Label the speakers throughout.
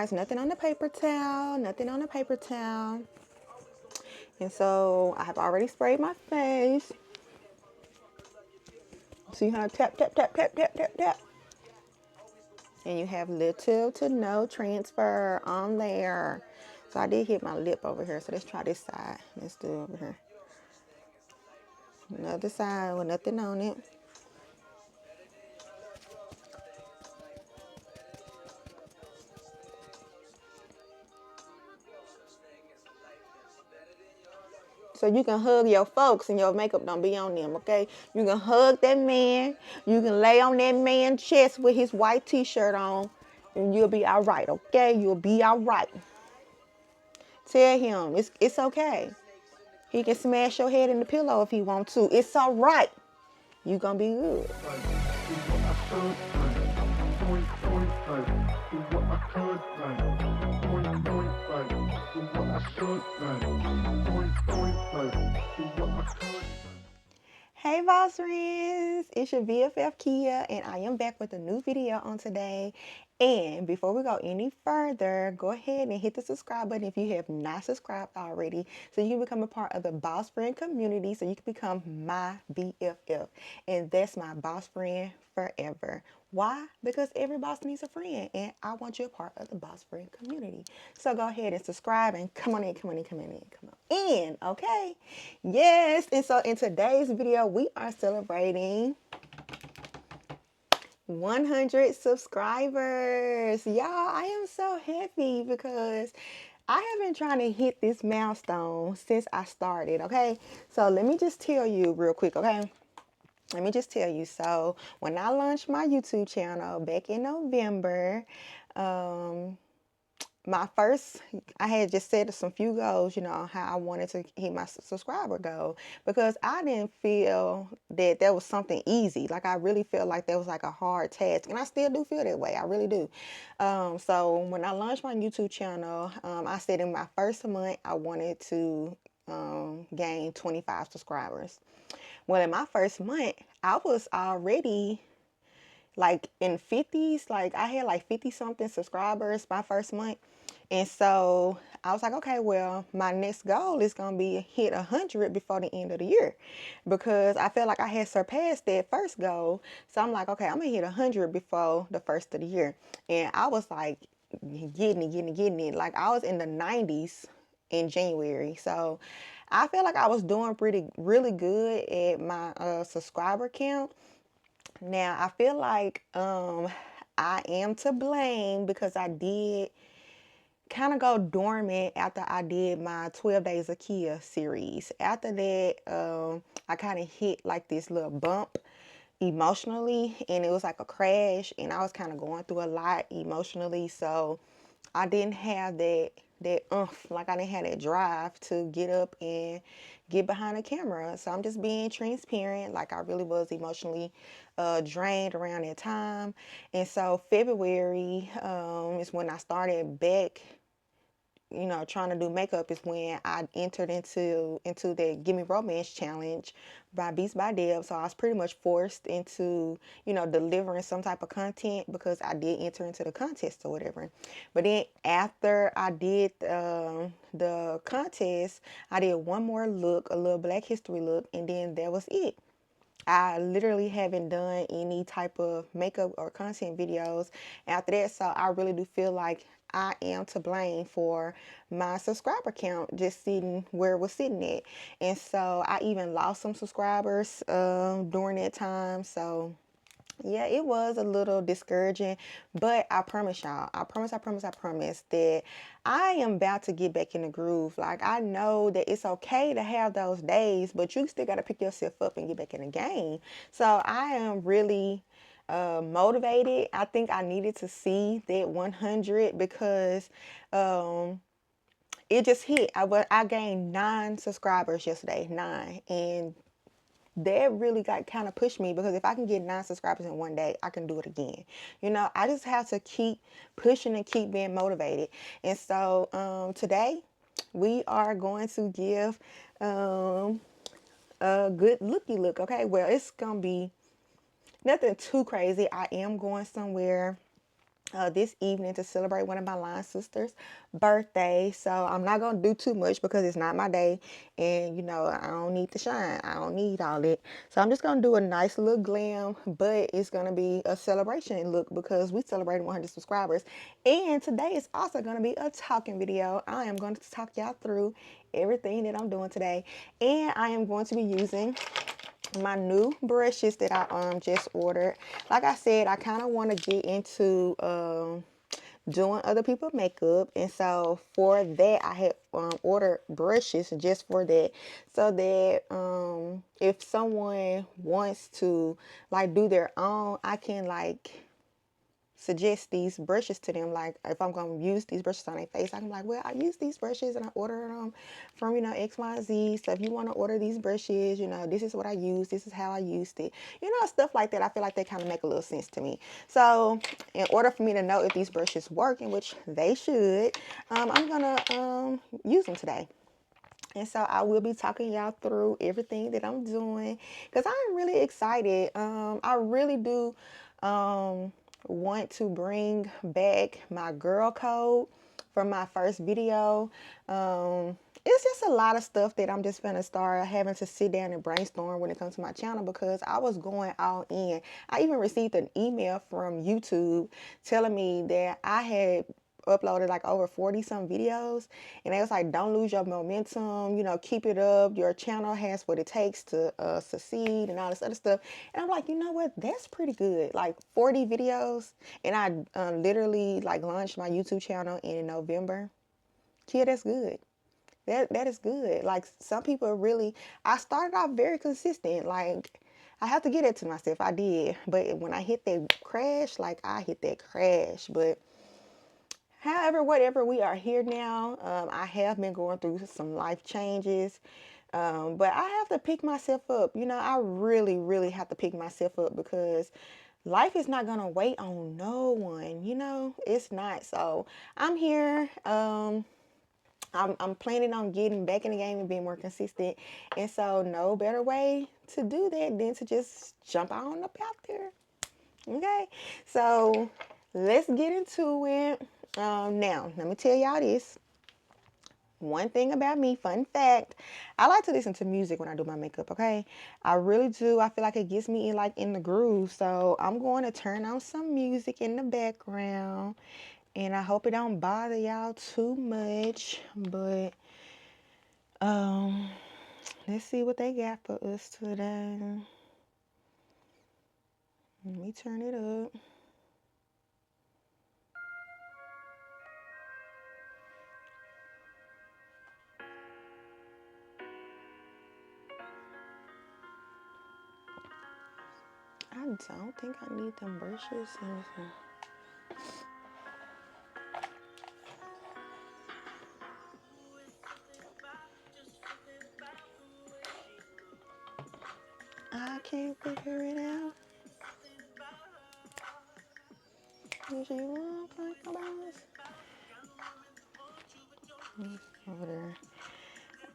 Speaker 1: guys, nothing on the paper towel, nothing on the paper towel. And so I have already sprayed my face. See how tap, tap, tap, tap, tap, tap, tap. And you have little to no transfer on there. So I did hit my lip over here. So let's try this side. Let's do it over here. Another side with nothing on it. So you can hug your folks and your makeup don't be on them, okay? You can hug that man. You can lay on that man's chest with his white t-shirt on and you'll be all right, okay? You'll be all right. Tell him it's okay. He can smash your head in the pillow if he wants to. It's all right. You gonna be good. Hey boss friends, it's your BFF Kia and I am back with a new video on today. And before we go any further, go ahead and hit the subscribe button if you have not subscribed already so you can become a part of the boss friend community so you can become my BFF. And that's my boss friend forever. Why? Because every boss needs a friend and I want you a part of the boss friend community. So go ahead and subscribe and come on in, okay? Yes, and so in today's video, we are celebrating 100 subscribers. Y'all, I am so happy because I have been trying to hit this milestone since I started, okay? So let me just tell you real quick, okay? Let me just tell you. So when I launched my YouTube channel back in November, I had just set some few goals, you know, how I wanted to hit my subscriber goal because I didn't feel that was something easy. Like I really felt like that was like a hard task and I still do feel that way. I really do. So when I launched my YouTube channel, I said in my first month, I wanted to gain 25 subscribers. Well, in my first month, I was already like in 50s. Like I had like 50 something subscribers my first month. And so I was like, okay, well, my next goal is going to be hit 100 before the end of the year because I felt like I had surpassed that first goal. So I'm like, okay, I'm going to hit 100 before the first of the year. And I was like getting it. Like I was in the 90s in January. So I feel like I was doing really good at my subscriber count. Now, I feel like I am to blame because I did kind of go dormant after I did my 12 Days of Kia series. After that, I kind of hit like this little bump emotionally and it was like a crash and I was kind of going through a lot emotionally. So I didn't have that like I didn't have that drive to get up and get behind the camera. So I'm just being transparent. Like I really was emotionally drained around that time. And so February is when I started back, you know, trying to do makeup is when I entered into the Give Me Romance challenge by Beats by Deb. So I was pretty much forced into, you know, delivering some type of content because I did enter into the contest or whatever. But then after I did the contest, I did one more look, a little Black History look, and then that was it. I literally haven't done any type of makeup or content videos after that. So I really do feel like I am to blame for my subscriber count just sitting where it was sitting at. And so I even lost some subscribers during that time. So yeah, it was a little discouraging, but I promise y'all, I promise that I am about to get back in the groove. Like, I know that it's okay to have those days, but you still got to pick yourself up and get back in the game. So I am really motivated. I think I needed to see that 100 because it just hit. I gained 9 subscribers yesterday, 9, and that really got kind of pushed me because if I can get 9 subscribers in one day, I can do it again. You know, I just have to keep pushing and keep being motivated. And so today we are going to give a good looky look. Okay, well, it's gonna be nothing too crazy. I am going somewhere this evening to celebrate one of my line sisters' birthday. So I'm not gonna do too much because it's not my day, and you know I don't need to shine. I don't need all that. So I'm just gonna do a nice little glam, but it's gonna be a celebration look because we celebrated 100 subscribers. And today is also gonna be a talking video. I am going to talk y'all through everything that I'm doing today, and I am going to be using my new brushes that I just ordered. Like I said, I kind of want to get into doing other people's makeup, and so for that I had ordered brushes just for that, so that if someone wants to like do their own, I can like suggest these brushes to them. Like if I'm gonna use these brushes on their face, I can be like, well, I use these brushes and I order them from, you know, XYZ. So if you want to order these brushes, you know, this is what I use, this is how I used it, you know, stuff like that. I feel like they kind of make a little sense to me. So in order for me to know if these brushes work, in which they should, I'm gonna use them today. And so I will be talking y'all through everything that I'm doing because I'm really excited. I really do want to bring back my girl code from my first video. It's just a lot of stuff that I'm just gonna start having to sit down and brainstorm when it comes to my channel because I was going all in. I even received an email from YouTube telling me that I had uploaded like over 40 some videos, and they was like, don't lose your momentum, you know, keep it up, your channel has what it takes to succeed and all this other stuff. And I'm like, you know what, that's pretty good, like 40 videos. And I literally like launched my YouTube channel in November. Yeah, that's good. That is good. Like some people really, I started off very consistent. Like I have to get it to myself. I did, but when I hit that crash, like I hit that crash. But however, whatever, we are here now. I have been going through some life changes, but I have to pick myself up. You know, I really, really have to pick myself up because life is not gonna wait on no one. You know, it's not. So I'm here. I'm planning on getting back in the game and being more consistent. And so, no better way to do that than to just jump on up out there. Okay, so let's get into it. Now, let me tell y'all this. One thing about me, fun fact, I like to listen to music when I do my makeup, okay? I really do. I feel like it gets me in like in the groove. So I'm going to turn on some music in the background. And I hope it don't bother y'all too much. But let's see what they got for us today. Let me turn it up. I don't think I need them brushes. I can't figure it out. If you walk like a boss. Over there.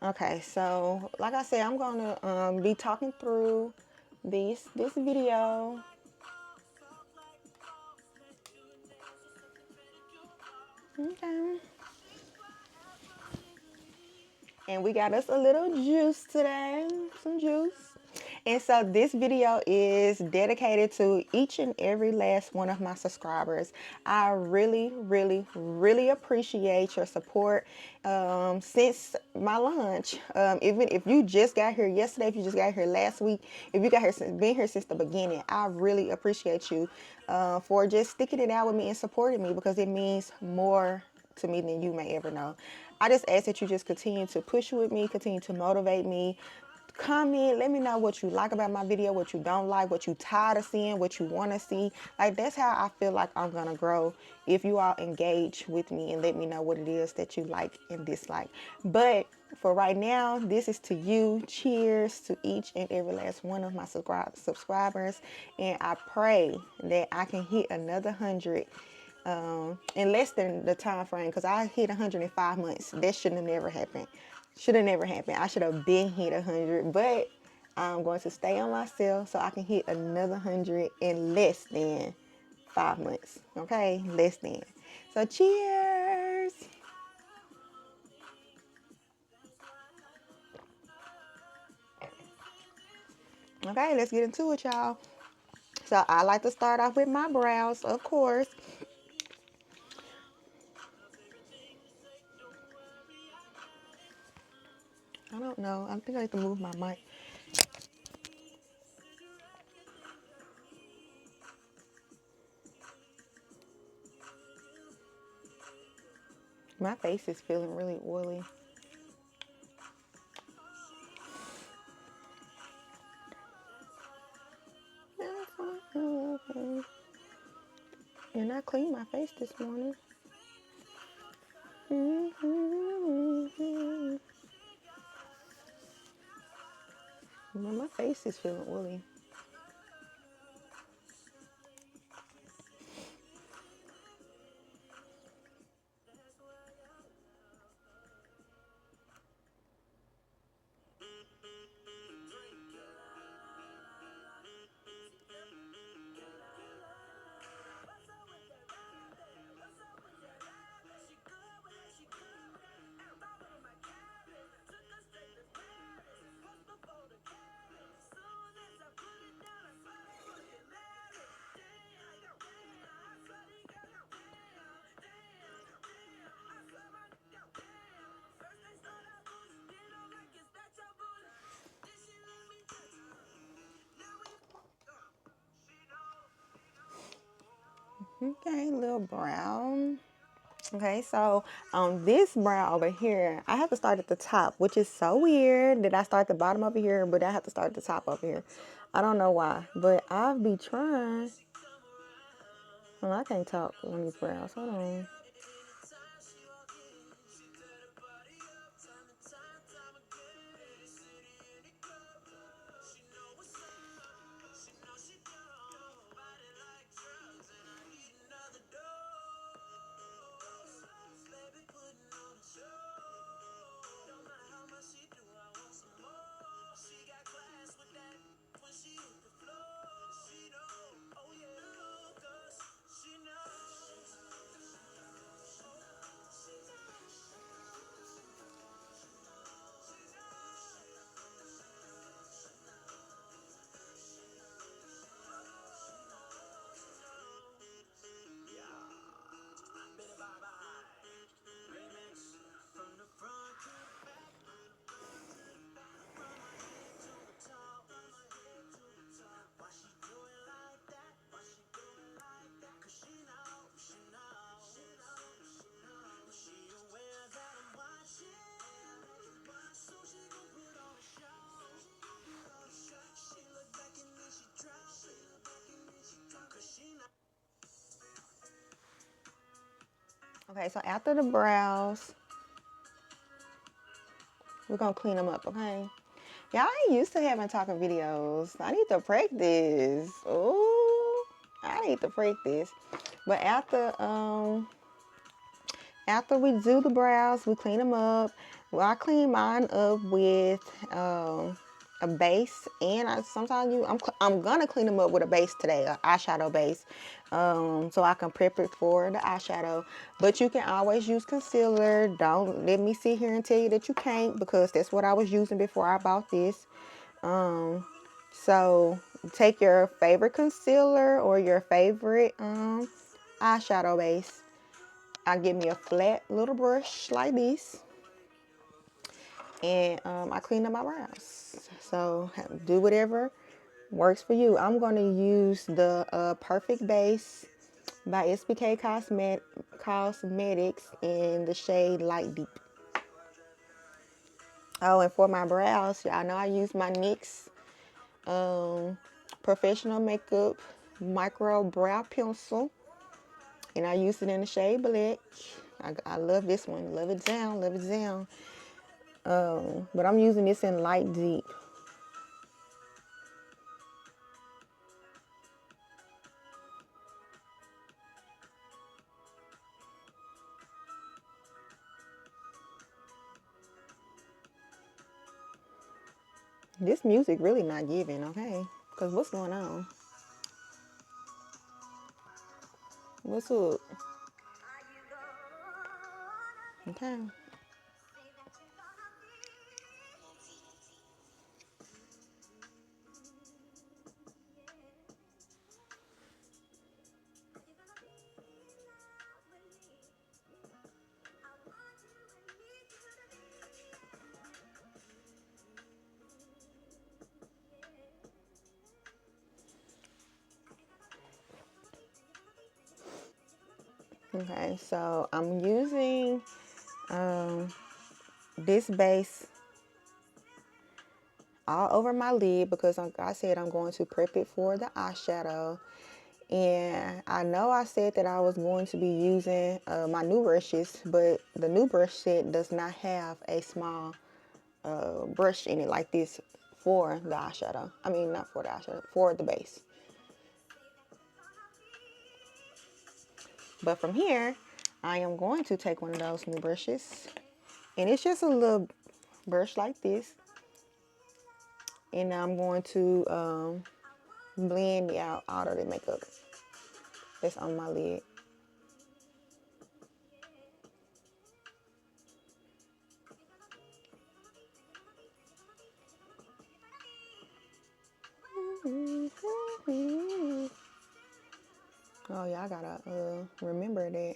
Speaker 1: Okay, so like I said, I'm gonna be talking through this video. Okay. And we got us a little juice today, some juice. And so this video is dedicated to each and every last one of my subscribers. I really, really, really appreciate your support since my launch. Even if you just got here yesterday, if you just got here last week, if you got here been here since the beginning, I really appreciate you for just sticking it out with me and supporting me because it means more to me than you may ever know. I just ask that you just continue to push with me, continue to motivate me. Comment, let me know what you like about my video, what you don't like, what you tired of seeing, what you want to see. Like that's how I feel like I'm gonna grow if you all engage with me and let me know what it is that you like and dislike. But for right now, this is to you. Cheers to each and every last one of my subscribers, and I pray that I can hit another 100 in less than the time frame, because I hit 105 months. That shouldn't have never happened. Should have never happened. I should have been hit 100, but I'm going to stay on myself so I can hit another 100 in less than 5 months. Okay, less than. So cheers. Okay, let's get into it, y'all. So I like to start off with my brows, of course. I don't know. I think I have to move my mic. My face is feeling really oily. And I cleaned my face this morning. My face is feeling oily. Okay, little brown. Okay, so on this brow over here, I have to start at the top, which is so weird that I start at the bottom over here, but I have to start at the top over here. I don't know why, but I'll be trying. Well, I can't talk on these brows. Hold on. Okay, so after the brows, we're gonna clean them up, okay? Y'all ain't used to having talking videos. I need to practice. Ooh, I need to practice. But after we do the brows, we clean them up. Well, I clean mine up with a base, and I'm gonna clean them up with a base today, an eyeshadow base, so I can prep it for the eyeshadow. But you can always use concealer. Don't let me sit here and tell you that you can't, because that's what I was using before I bought this. So take your favorite concealer or your favorite eyeshadow base. I give me a flat little brush like this, and I clean up my brows. So do whatever works for you. I'm going to use the Perfect Base by SBK Cosmetics in the shade Light Deep. Oh, and for my brows, y'all know I use my NYX Professional Makeup Micro Brow Pencil, and I use it in the shade Black. I love this one. Love it down. Love it down. But I'm using this in Light Deep. This music really not giving, okay? Because what's going on? What's up? Okay. Okay, so I'm using this base all over my lid because like I said, I'm going to prep it for the eyeshadow. And I know I said that I was going to be using my new brushes, but the new brush set does not have a small brush in it like this for the eyeshadow. I mean, not for the eyeshadow, for the base. But from here, I am going to take one of those new brushes. And it's just a little brush like this. And I'm going to blend out all of the makeup that's on my lid. Oh, y'all gotta remember that.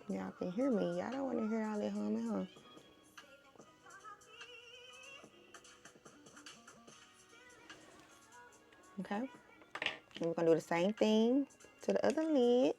Speaker 1: Y'all can hear me. Y'all don't want to hear all that humming, huh? Okay. And we're gonna do the same thing to the other lid.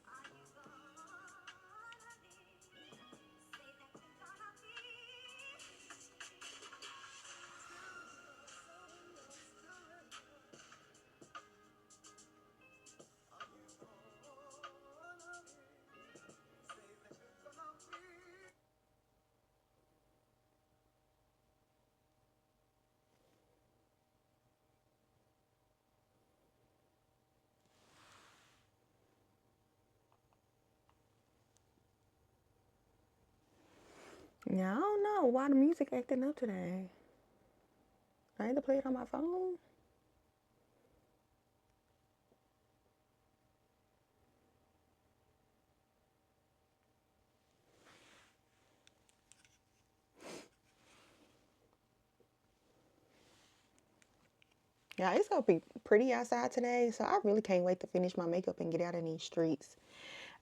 Speaker 1: Now, I don't know why the music acting up today. I had to play it on my phone. Yeah, it's gonna be pretty outside today, so I really can't wait to finish my makeup and get out in these streets.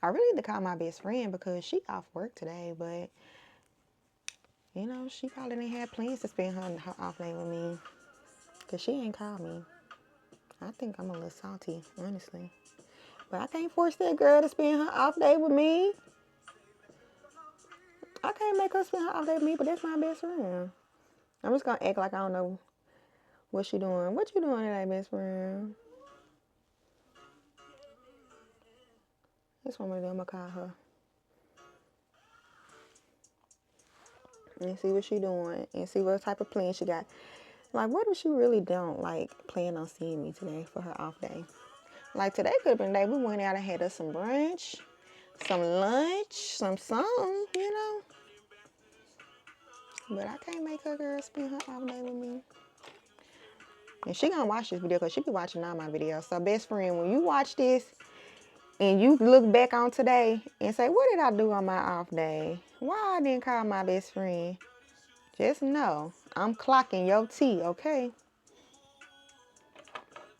Speaker 1: I really need to call my best friend because she off work today, but you know, she probably didn't have plans to spend her off day with me because she ain't called me. I think I'm a little salty, honestly. But I can't force that girl to spend her off day with me. I can't make her spend her off day with me, but that's my best friend. I'm just gonna act like I don't know what she doing. What you doing today, best friend? That's what I'm gonna do. I'm gonna call her and see what she doing and see what type of plan she got. Like, what if she really don't like plan on seeing me today for her off day? Like, today could have been the day we went out and had us some brunch, some lunch, some something, you know. But I can't make her girl spend her off day with me. And she gonna watch this video because she be watching all my videos. So, best friend, when you watch this and you look back on today and say, what did I do on my off day? Why I didn't call my best friend? Just know I'm clocking your tea, okay?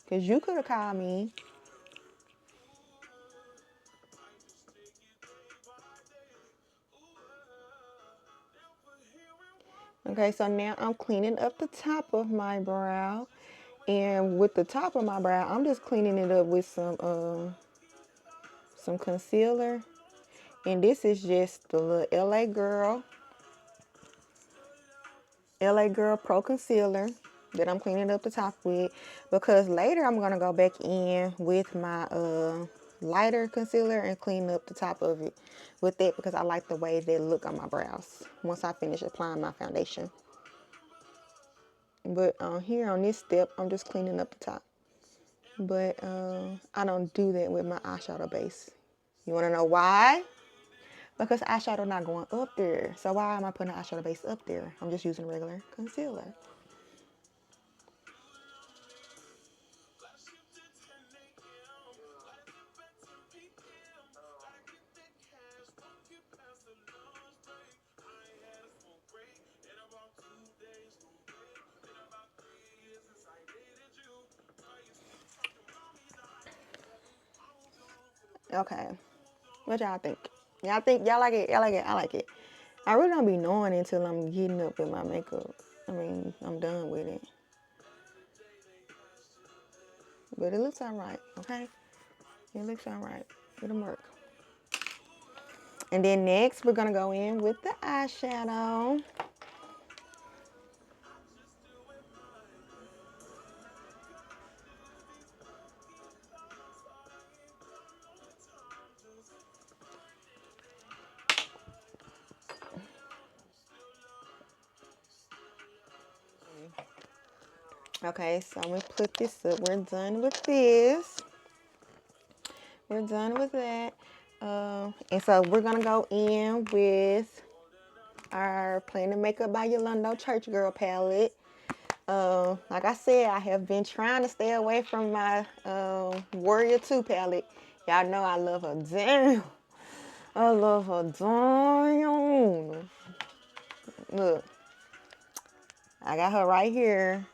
Speaker 1: Because you could have called me. Okay, so now I'm cleaning up the top of my brow. And with the top of my brow, I'm just cleaning it up with some concealer. And this is just the little LA Girl Pro Concealer that I'm cleaning up the top with. Because later I'm going to go back in with my lighter concealer and clean up the top of it with that because I like the way they look on my brows once I finish applying my foundation. But here on this step, I'm just cleaning up the top. But I don't do that with my eyeshadow base. You want to know why? Because eyeshadow not going up there. So why am I putting the eyeshadow base up there? I'm just using regular concealer. Okay. What y'all think? Y'all think y'all like it? Y'all like it? I like it. I really don't be knowing until I'm getting up with my makeup. I mean, I'm done with it. But it looks alright, okay? It looks alright. It'll work. And then next, we're gonna go in with the eyeshadow. Okay, so we put this up. We're done with this. We're done with that. And so we're gonna go in with our Plan to Makeup by Yolanda Church Girl palette. Like I said, I have been trying to stay away from my Warrior 2 palette. Y'all know I love her. Damn. I love her. Damn. Look, I got her right here.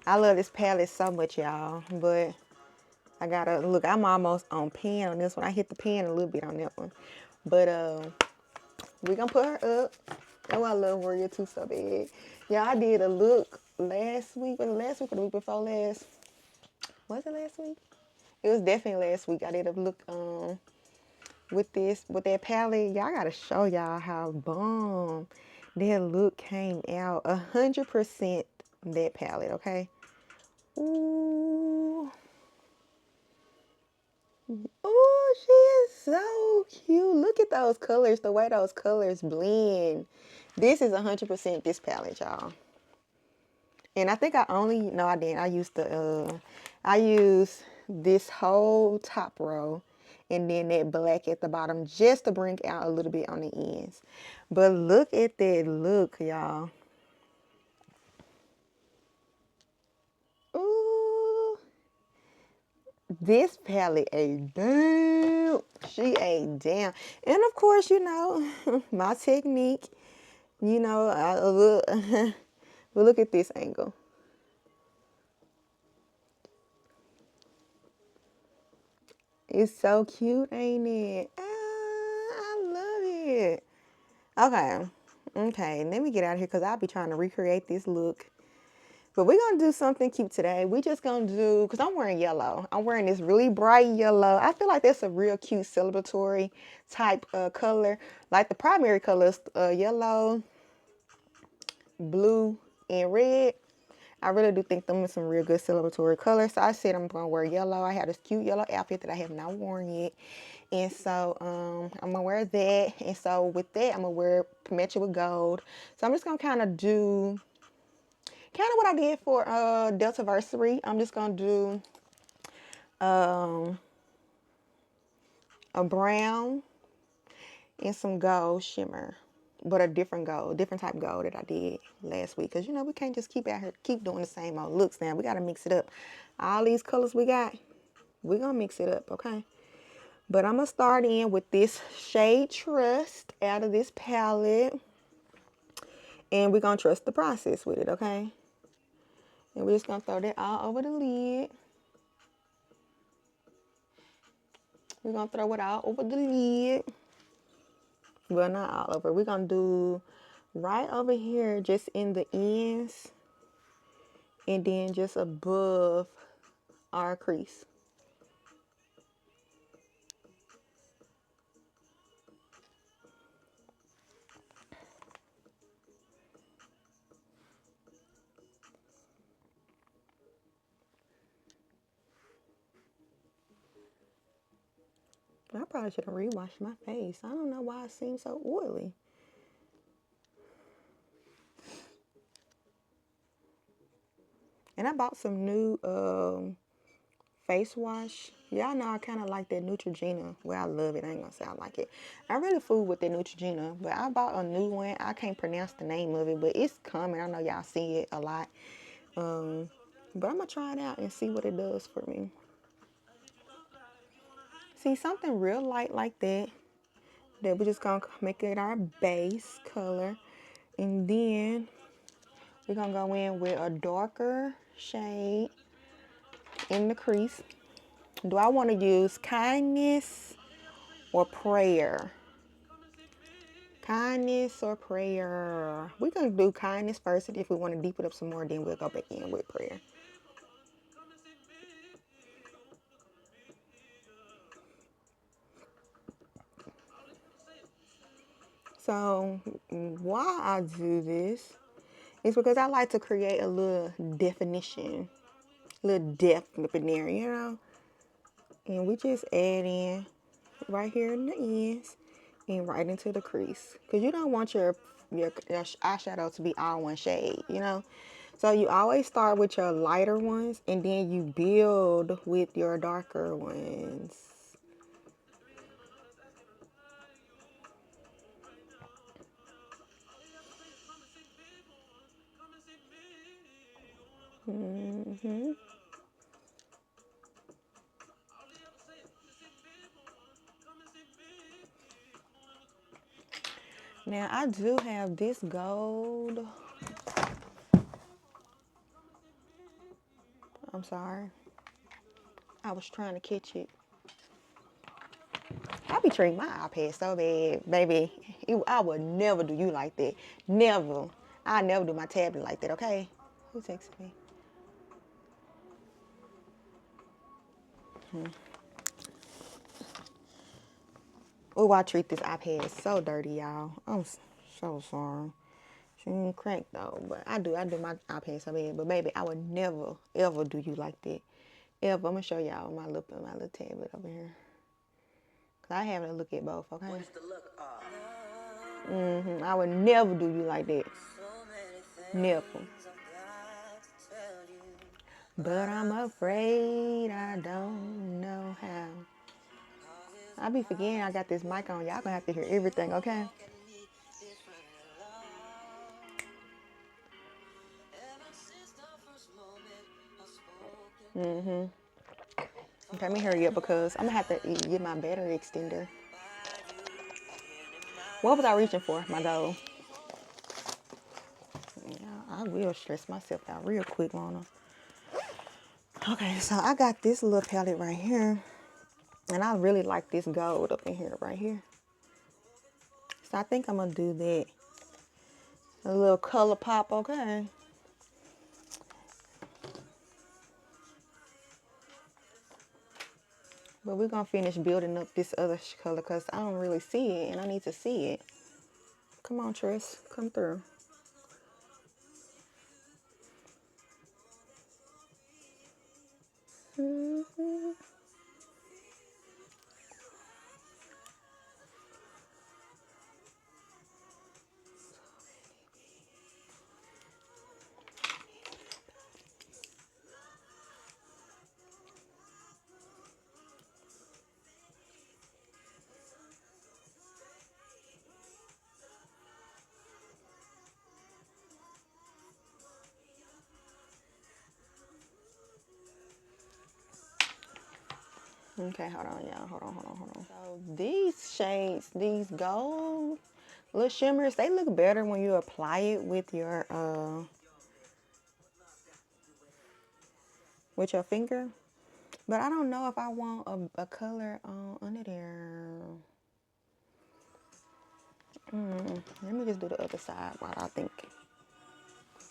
Speaker 1: I love this palette so much, y'all. But I gotta look. I'm almost on pan on this one. I hit the pan a little bit on that one. But we gonna put her up. Oh, I love Warrior 2 so bad. Yeah, I did a look last week. Was it last week or the week before last? Was it last week? It was definitely last week. I did a look with that palette. Y'all gotta show y'all how bomb that look came out. 100% that palette, okay? Ooh. Ooh, she is so cute. Look at those colors, the way those colors blend. This is 100% this palette, y'all. And I think no, I didn't. I used this whole top row and then that black at the bottom just to bring out a little bit on the ends. But look at that look, y'all. Ooh. This palette a damn. She a damn. And of course, you know, my technique, you know, but look at this angle. It's so cute, ain't it? Ah, I love it. Okay. Okay, let me get out of here because I'll be trying to recreate this look. But we're going to do something cute today. We just going to do, because I'm wearing yellow. I'm wearing this really bright yellow. I feel like that's a real cute celebratory type color. Like the primary colors, yellow, blue, and red. I really do think them are some real good celebratory colors. So I said I'm going to wear yellow. I have this cute yellow outfit that I have not worn yet. And so I'm going to wear that. And so with that, I'm going to match it with gold. So I'm just going to kind of do kind of what I did for Deltaversary. I'm just going to do a brown and some gold shimmer. But a different gold, different type of gold that I did last week. Because, you know, we can't just keep out here, keep doing the same old looks now. We got to mix it up. All these colors we got, we're going to mix it up, okay? But I'm going to start in with this shade Trust out of this palette. And we're going to trust the process with it, okay? And we're just going to throw that all over the lid. We're going to throw it all over the lid. Well, not all over. We're going to do right over here, just in the ends. And then just above our crease. I probably should have rewashed my face. I don't know why it seems so oily. And I bought some new face wash. Y'all know I kind of like that Neutrogena. Well, I love it. I ain't gonna say I like it. I really fool with that Neutrogena, but I bought a new one. I can't pronounce the name of it, but it's coming. I know y'all see it a lot. But I'm gonna try it out and see what it does for me. See, something real light like that. That we're just gonna make it our base color, and then we're gonna go in with a darker shade in the crease. Do I want to use Kindness or prayer? Kindness or prayer? We're going to do kindness first, and if we want to deepen up some more, then we'll go back in with prayer. So why I do this is because I like to create a little definition, little depth up in there, you know? And we just add in right here in the ends and right into the crease. Because you don't want your eyeshadow to be all one shade, you know? So you always start with your lighter ones and then you build with your darker ones. Mm-hmm. Now I do have this gold. I'm sorry. I was trying to catch it. I be treating my iPad so bad, baby. I would never do you like that. Never. I never do my tablet like that, okay? Who texted me? Oh, I treat this iPad so dirty, y'all. I'm so sorry. She ain't cracked though, but I do my iPad so bad. But baby, I would never, ever do you like that. Ever. I'm gonna show y'all my little tablet over here. Cause I have to look at both, okay? I would never do you like that. Never. But I'm afraid I don't know how. I be forgetting I got this mic on. Y'all gonna have to hear everything, okay? Okay, let me hurry up because I'm gonna have to get my battery extender. What was I reaching for? My goal. Yeah, I will stress myself out real quick, Mona. Okay, so I got this little palette right here. And I really like this gold up in here, right here. So I think I'm going to do that. A little color pop, okay? But we're going to finish building up this other color because I don't really see it and I need to see it. Come on, Triss. Come through. Mm-hmm. Okay, hold on, y'all. Hold on. So these shades, these gold little shimmers, they look better when you apply it with your finger. But I don't know if I want a color under there. Let me just do the other side while I think.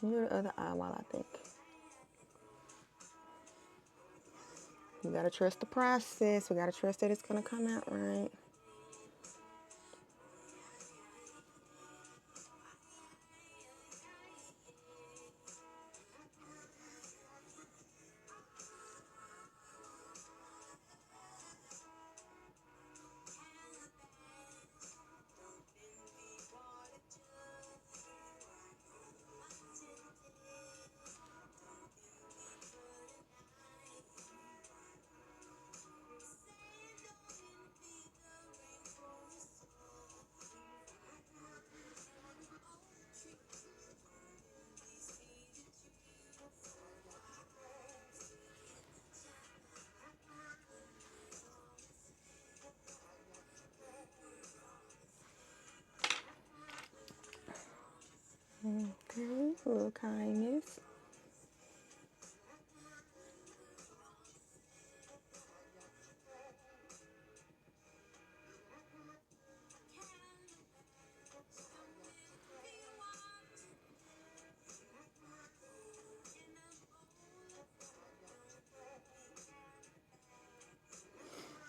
Speaker 1: Do the other eye while I think. We gotta trust the process. We gotta trust that it's gonna come out right. Okay, a little kindness.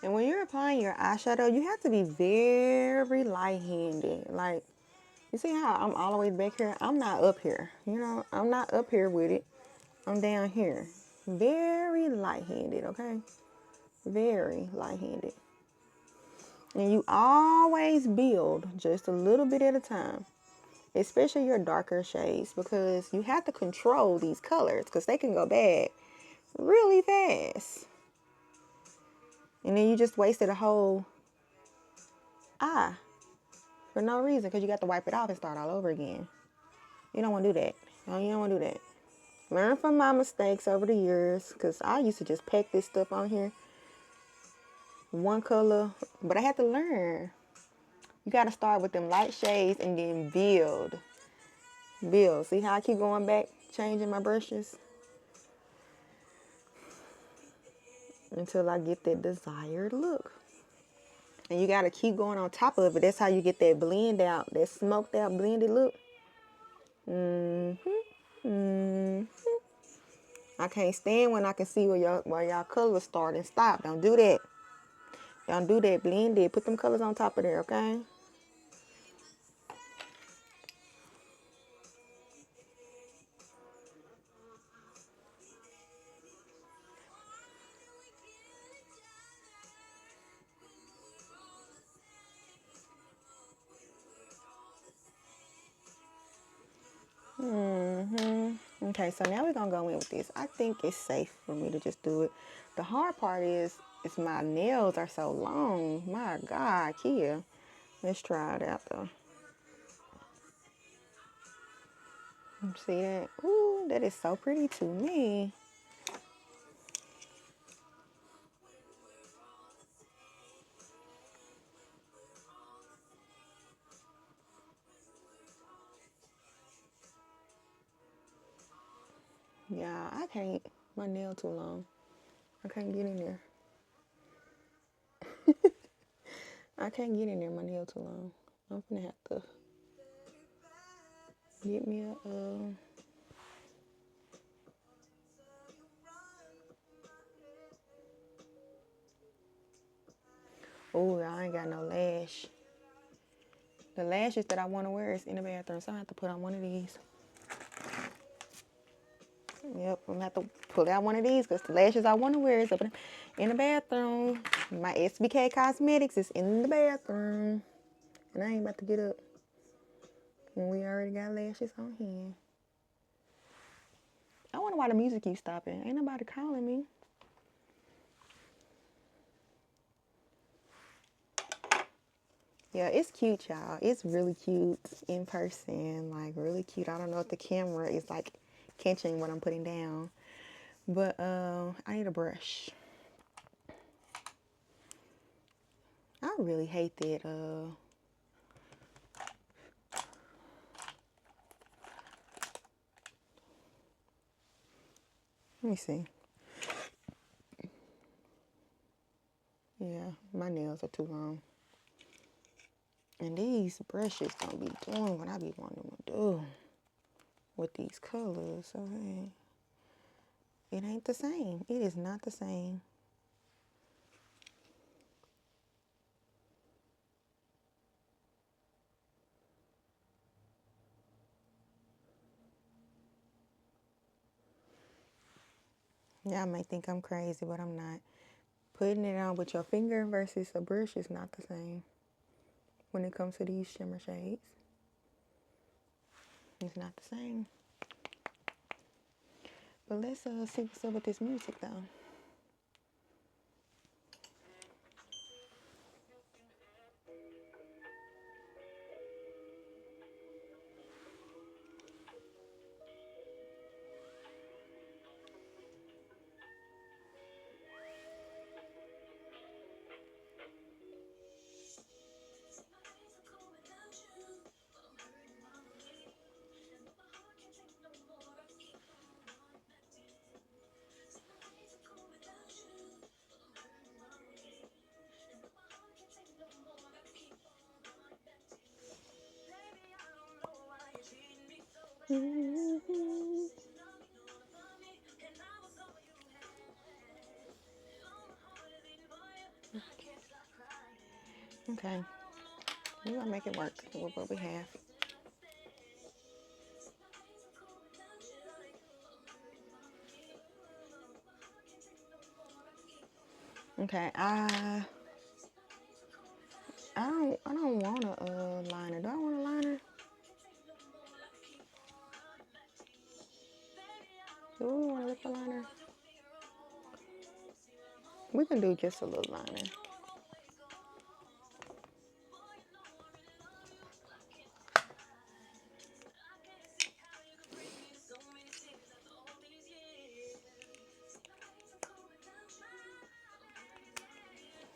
Speaker 1: And when you're applying your eyeshadow, you have to be very light-handed. Like, you see how I'm all the way back here? I'm not up here. You know, I'm not up here with it. I'm down here. Very light-handed, okay? Very light-handed. And you always build just a little bit at a time, especially your darker shades, because you have to control these colors because they can go bad really fast. And then you just wasted a whole eye for no reason because you got to wipe it off and start all over again. You don't want to do that. No, you don't want to do that. Learn from my mistakes over the years because I used to just pack this stuff on here. One color. But I had to learn. You got to start with them light shades and then build. Build. See how I keep going back, changing my brushes? Until I get that desired look. And you got to keep going on top of it. That's how you get that blend out, that smoked out blended look. I can't stand when I can see where y'all colors start and stop. Don't do that. Don't do that. Blend it. Put them colors on top of there, okay? Okay, so now we're going to go in with this. I think it's safe for me to just do it. The hard part is my nails are so long. My God, Kia. Let's try it out, though. See that? Ooh, that is so pretty to me. Yeah, I can't. My nail too long. I can't get in there. I can't get in there. My nail too long. I'm gonna have to get me a. Oh, I ain't got no lash. The lashes that I want to wear is in the bathroom, so I have to put on one of these. Yep, I'm gonna have to pull out one of these because the lashes I want to wear is up in the bathroom. My SBK Cosmetics is in the bathroom, and I ain't about to get up when we already got lashes on hand. I wonder why the music keeps stopping. Ain't nobody calling me. Yeah, it's cute, y'all. It's really cute in person, like really cute. I don't know if the camera is like catching what I'm putting down, but I need a brush. I really hate that. Let me see. Yeah, my nails are too long. And these brushes don't be doing what I be wanting them to do with these colors. So, hey, it ain't the same. It is not the same. Y'all may think I'm crazy, but I'm not. Putting it on with your finger versus a brush is not the same when it comes to these shimmer shades. It's not the same. But let's see what's up with this music, though. Okay, we're gonna make it work with what we have. Okay, I don't want a liner. Do I want a liner? Do we want a lip liner? We can do just a little liner.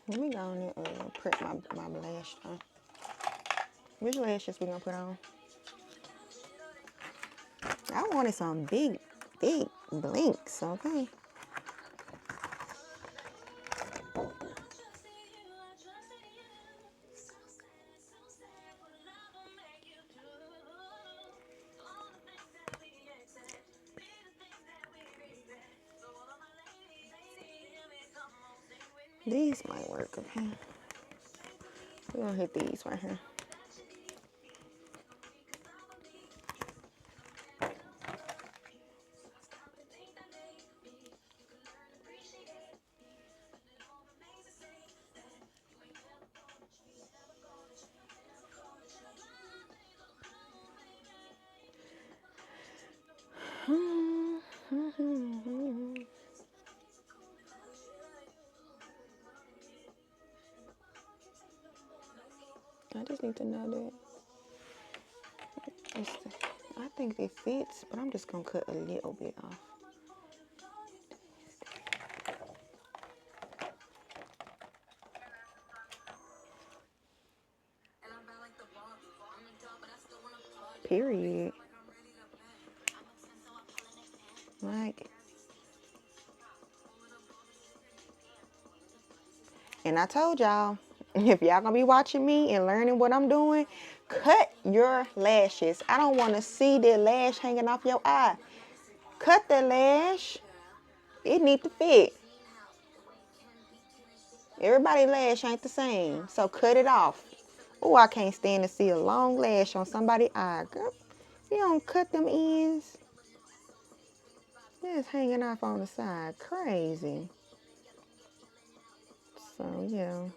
Speaker 1: Let me go on and prep my lash on. Which lashes we gonna put on? I wanted some big blinks, okay? These might work, okay? We're gonna hit these right here. I just need to know that I think it fits, but I'm just gonna cut a little bit off. Period. Like, and I told y'all, if y'all gonna be watching me and learning what I'm doing, cut your lashes. I don't want to see that lash hanging off your eye. Cut the lash. It need to fit. Everybody's lash ain't the same, so cut it off. Oh, I can't stand to see a long lash on somebody's eye. Girl, you don't cut them ends. It's hanging off on the side. Crazy. So, yeah.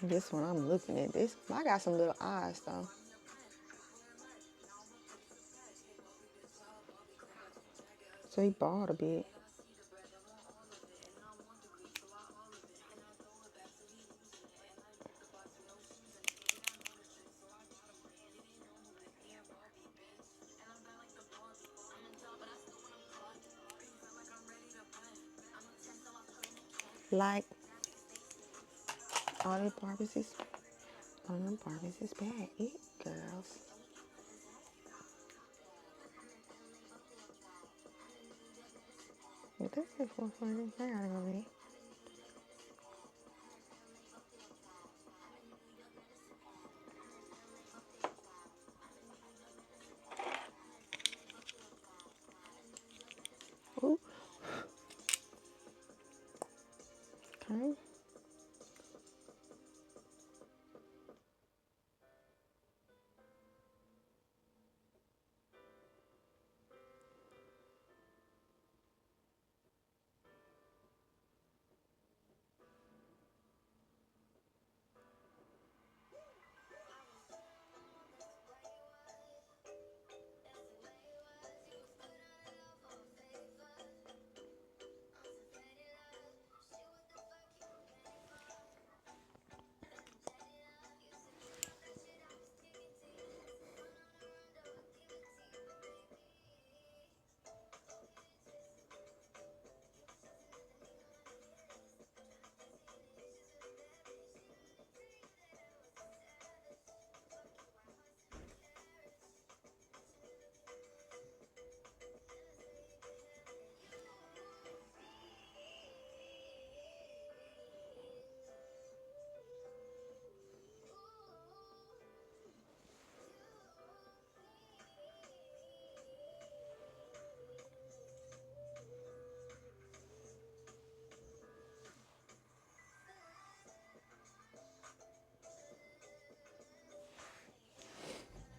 Speaker 1: This one, I'm looking at this. I got some little eyes, though. So he bald a bit. Like, all the Barbies is bad. It, girls. If this is 440, I gotta go with it. Ooh. Okay.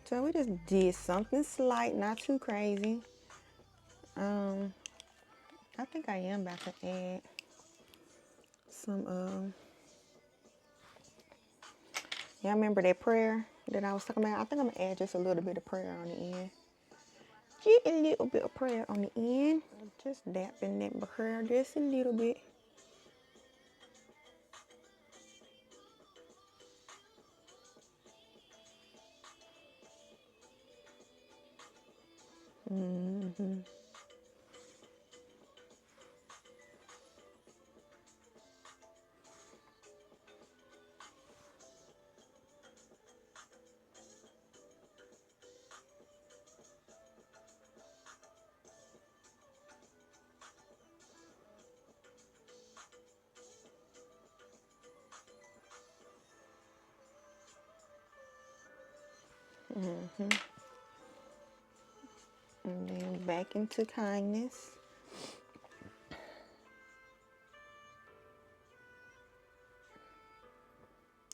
Speaker 1: So we just did something slight, not too crazy. I think I am about to add some, y'all remember that prayer that I was talking about? I think I'm going to add just a little bit of prayer on the end. Just a little bit of prayer on the end. Just dapping that prayer just a little bit. Mm-hmm. Mm-hmm. And then back into kindness.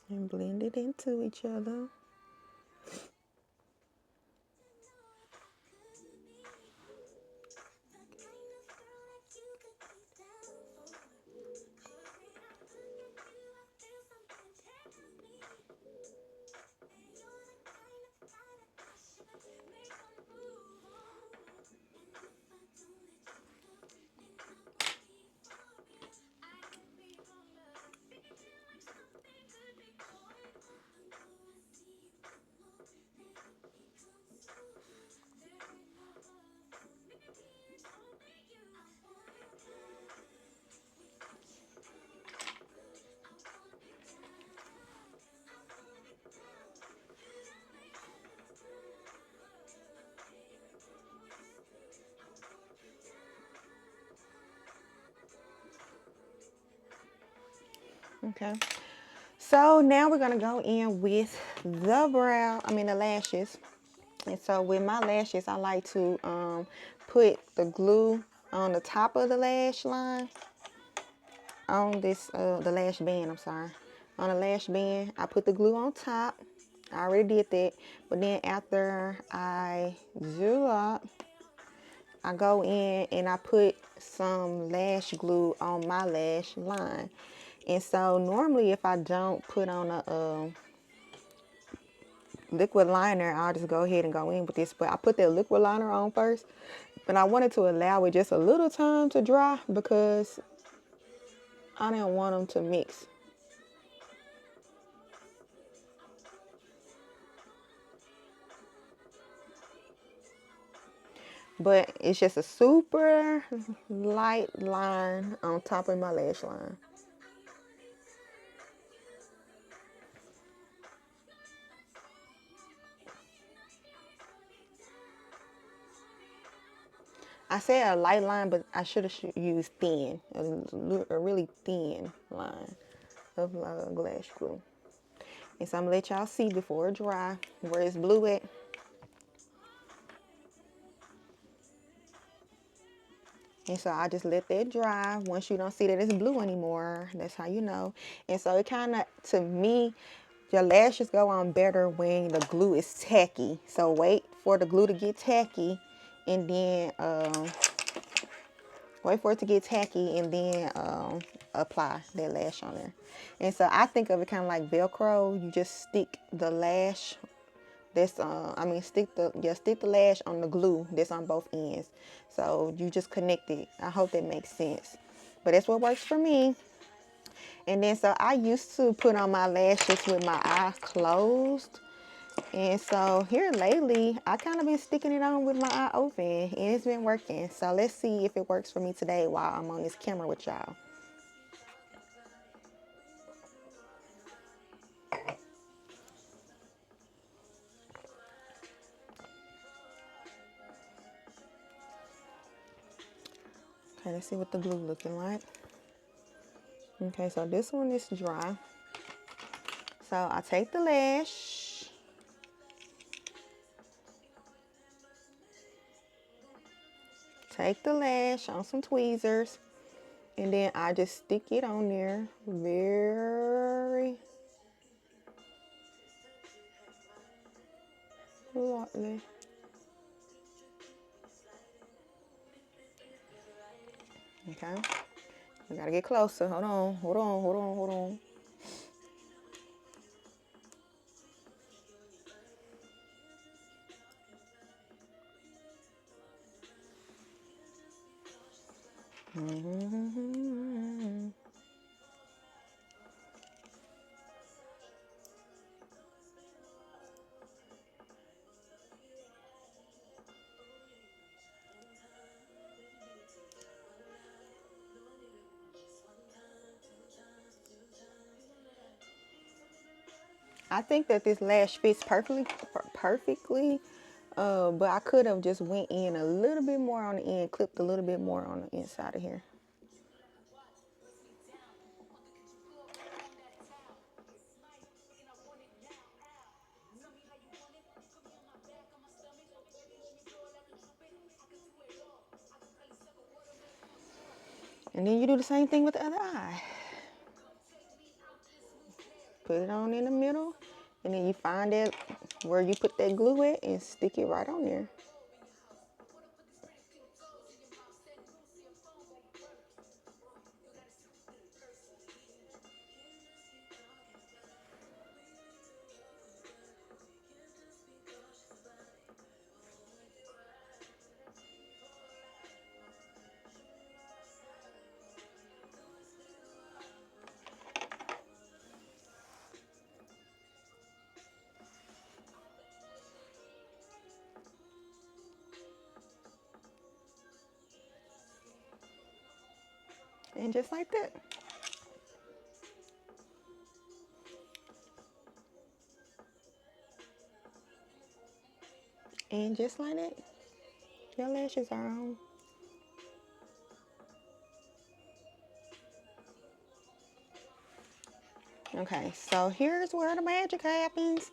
Speaker 1: And blend it into each other. Okay. So now we're gonna go in with the lashes. And so with my lashes, I like to put the glue on the top of the lash line, on this, the lash band, I'm sorry. On the lash band, I put the glue on top. I already did that. But then after I do up, I go in and I put some lash glue on my lash line. And so normally if I don't put on a liquid liner, I'll just go ahead and go in with this. But I put that liquid liner on first. But I wanted to allow it just a little time to dry because I didn't want them to mix. But it's just a super light line on top of my lash line. I said a light line, but I should have used thin, a really thin line of lash glue. And so I'm gonna let y'all see before it dry where it's blue at. And so I just let that dry. Once you don't see that it's blue anymore, that's how you know. And so it kind of, to me, your lashes go on better when the glue is tacky. So wait for the glue to get tacky, and then wait for it to get tacky, and then apply that lash on there. And so I think of it kind of like Velcro. You just stick the lash. Stick the lash on the glue that's on both ends. So you just connect it. I hope that makes sense. But that's what works for me. And then so I used to put on my lashes with my eye closed. And so here lately, I kind of been sticking it on with my eye open, and it's been working. So let's see if it works for me today while I'm on this camera with y'all. Okay, let's see what the glue looking like. Okay, so this one is dry. So I take the lash, on some tweezers, and then I just stick it on there very Lightly. Okay. We gotta get closer. Hold on, hold on, hold on, hold on. Mm-hmm. I think that this lash fits perfectly. But I could have just went in a little bit more on the end, clipped a little bit more on the inside of here. And then you do the same thing with the other eye. Put it on in the middle, and then you find it where you put that glue at and stick it right on there. And just like that. And just like that, your lashes are on. Okay, so here's where the magic happens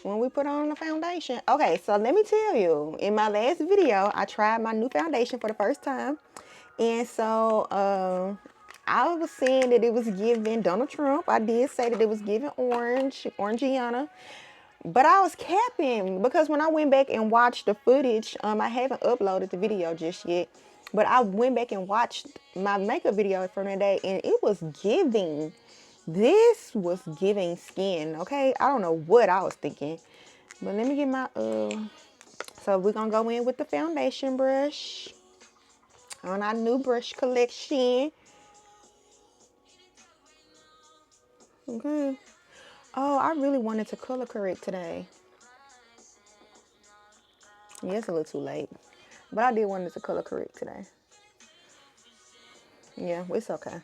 Speaker 1: when we put on the foundation. Okay, so let me tell you, in my last video, I tried my new foundation for the first time. And so I was saying that it was giving Donald Trump. I did say that it was giving Orangiana. But I was capping because when I went back and watched the footage, I haven't uploaded the video just yet. But I went back and watched my makeup video from that day, and it was giving. This was giving skin, okay? I don't know what I was thinking. But let me get my, so we're going to go in with the foundation brush on our new brush collection. Okay. Oh, I really wanted to color correct today. Yeah, it's a little too late. But I did want it to color correct today. Yeah, it's okay.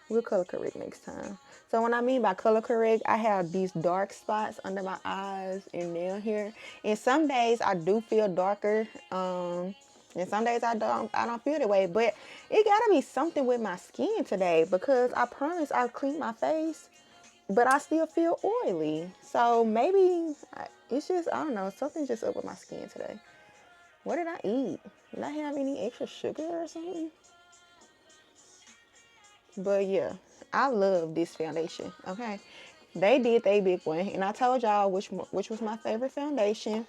Speaker 1: We'll color correct next time. So when I mean by color correct, I have these dark spots under my eyes and down here. And some days I do feel darker. And some days I don't feel that way. But it gotta be something with my skin today because I promise I'll clean my face, but I still feel oily. So maybe it's just, I don't know, something's just up with my skin today. What did I eat? Did I have any extra sugar or something? But yeah, I love this foundation. Okay, they did their big one, and I told y'all which was my favorite foundation.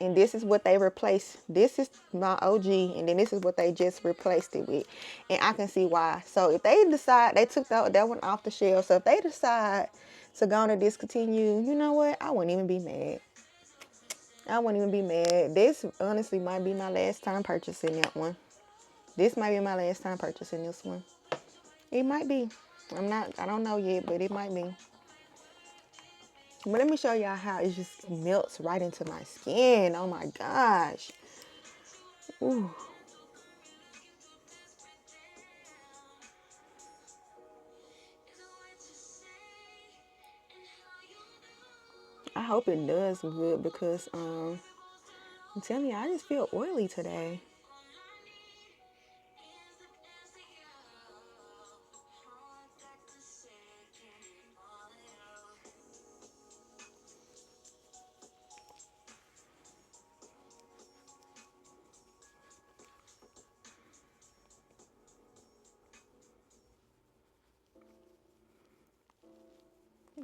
Speaker 1: And this is what they replaced. This is my OG, and then this is what they just replaced it with. And I can see why. So if they decide they took that one off the shelf, so if they decide to go on to discontinue, you know what? I wouldn't even be mad. I wouldn't even be mad. This honestly might be my last time purchasing that one. This might be my last time purchasing this one. It might be. I don't know yet, but it might be. But let me show y'all how it just melts right into my skin. Oh my gosh. Ooh. I hope it does good because I'm telling you, I just feel oily today.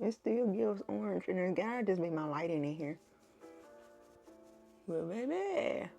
Speaker 1: It still gives orange, and it gotta just be my lighting in here. Well, baby.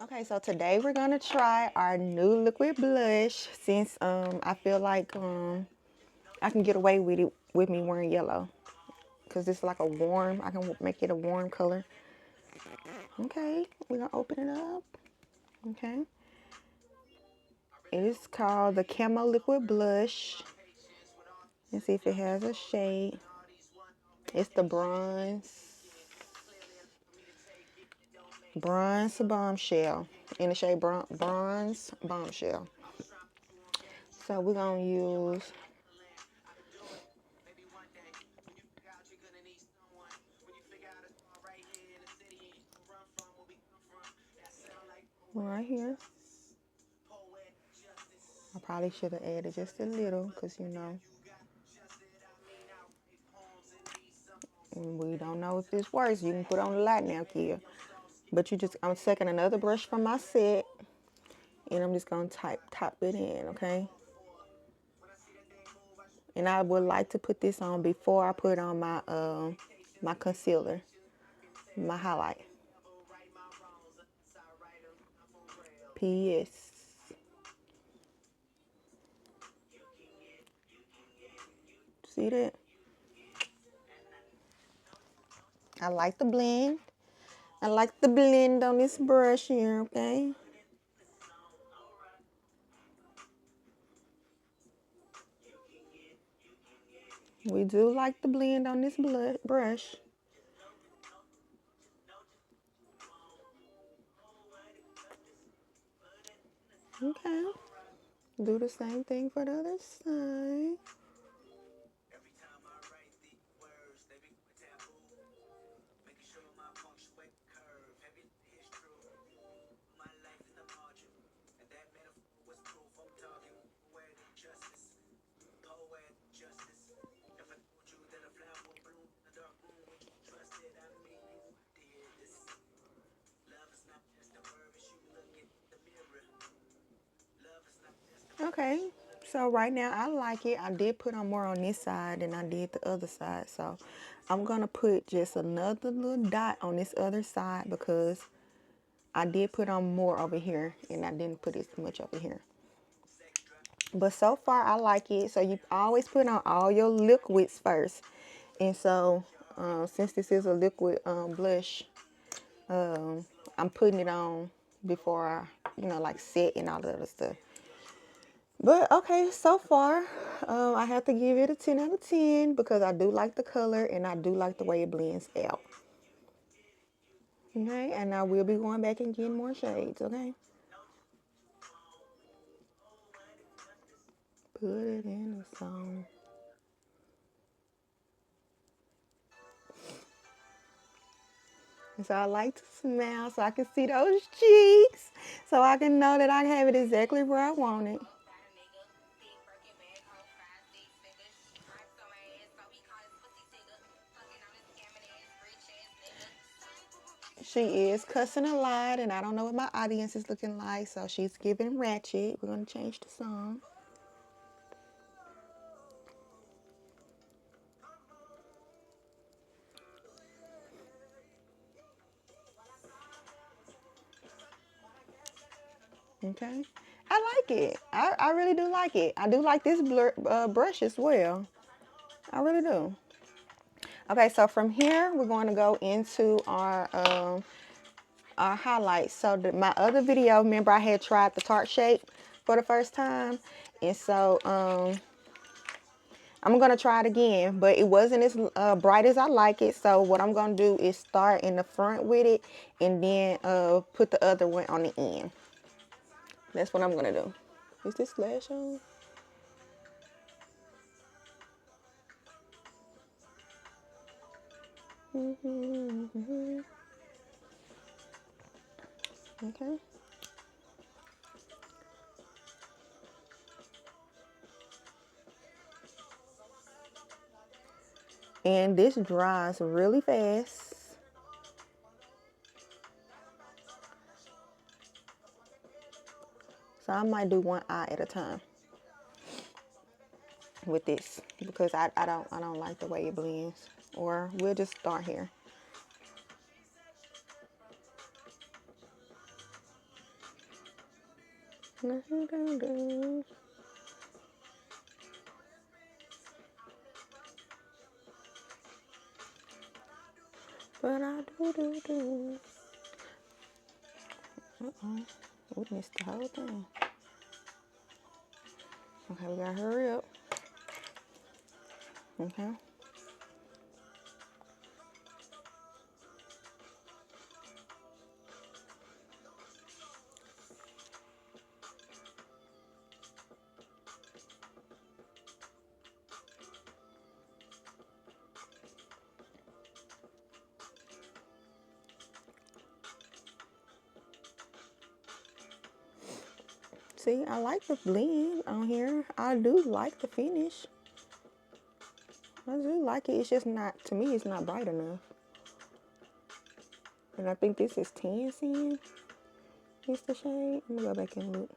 Speaker 1: Okay, so today we're gonna try our new liquid blush since I feel like I can get away with it with me wearing yellow because it's like a warm. I can make it a warm color. Okay, we're gonna open it up. Okay, it is called the Camo Liquid Blush. Let's see if it has a shade. It's the bronze bombshell in the shade bronze bombshell. So we're gonna use right here. I probably should have added just a little because we don't know if this works. You can put on a lot now, Kia. But I'm taking another brush from my set and I'm just gonna top it in, okay? And I would like to put this on before I put on my concealer, my highlight. P.S. See that? I like the blend. I like the blend on this brush here, okay? We do like the blend on this brush. Okay. Do the same thing for the other side. Okay, so right now I like it. I did put on more on this side than I did the other side. So I'm going to put just another little dot on this other side because I did put on more over here and I didn't put as much over here. But so far I like it. So you always put on all your liquids first. And so since this is a liquid blush, I'm putting it on before I, like set and all the other stuff. But okay, so far, I have to give it a 10 out of 10 because I do like the color and I do like the way it blends out. Okay, and I will be going back and getting more shades, okay? Put it in the song. And so I like to smile so I can see those cheeks so I can know that I have it exactly where I want it. She is cussing a lot, and I don't know what my audience is looking like, so she's giving ratchet. We're going to change the song. Okay. I like it. I really do like it. I do like this brush as well. I really do. Okay, so from here, we're going to go into our highlights. So my other video, remember I had tried the Tarte shape for the first time. And so I'm going to try it again, but it wasn't as bright as I like it. So what I'm going to do is start in the front with it and then put the other one on the end. That's what I'm going to do. Is this flash on? Okay. And this dries really fast. So I might do one eye at a time with this because I don't like the way it blends. Or we'll just start here. But I do. We missed the whole thing. Okay, we gotta hurry up. Okay. See, I like the blend on here. I do like the finish. I do like it. It's just not, to me, it's not bright enough. And I think this is 10 cent. Is the shade. Let me go back and look.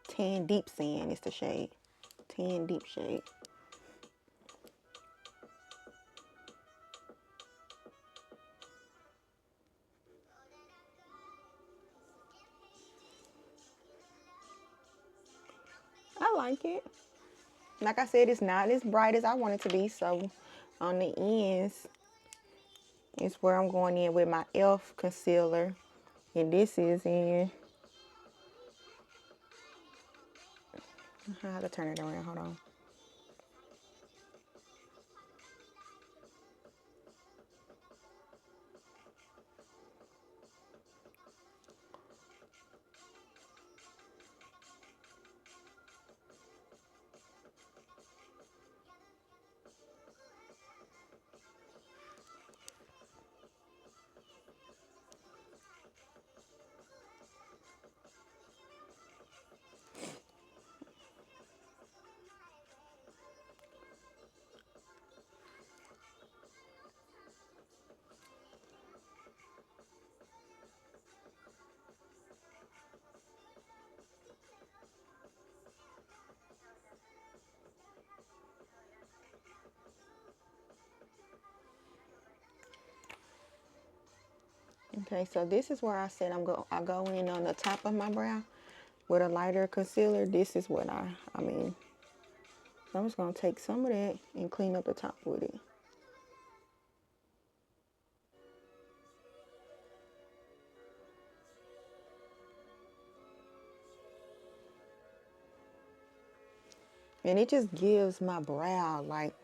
Speaker 1: Tan Deep Sand is the shade. Tan Deep shade. I like it. Like I said, it's not as bright as I want it to be. So on the ends is where I'm going in with my e.l.f. concealer. And this is in, I have to turn it around, hold on. Okay, so this is where I said I go in on the top of my brow with a lighter concealer. This is what I mean. So I'm just gonna take some of that and clean up the top with it. And it just gives my brow, like,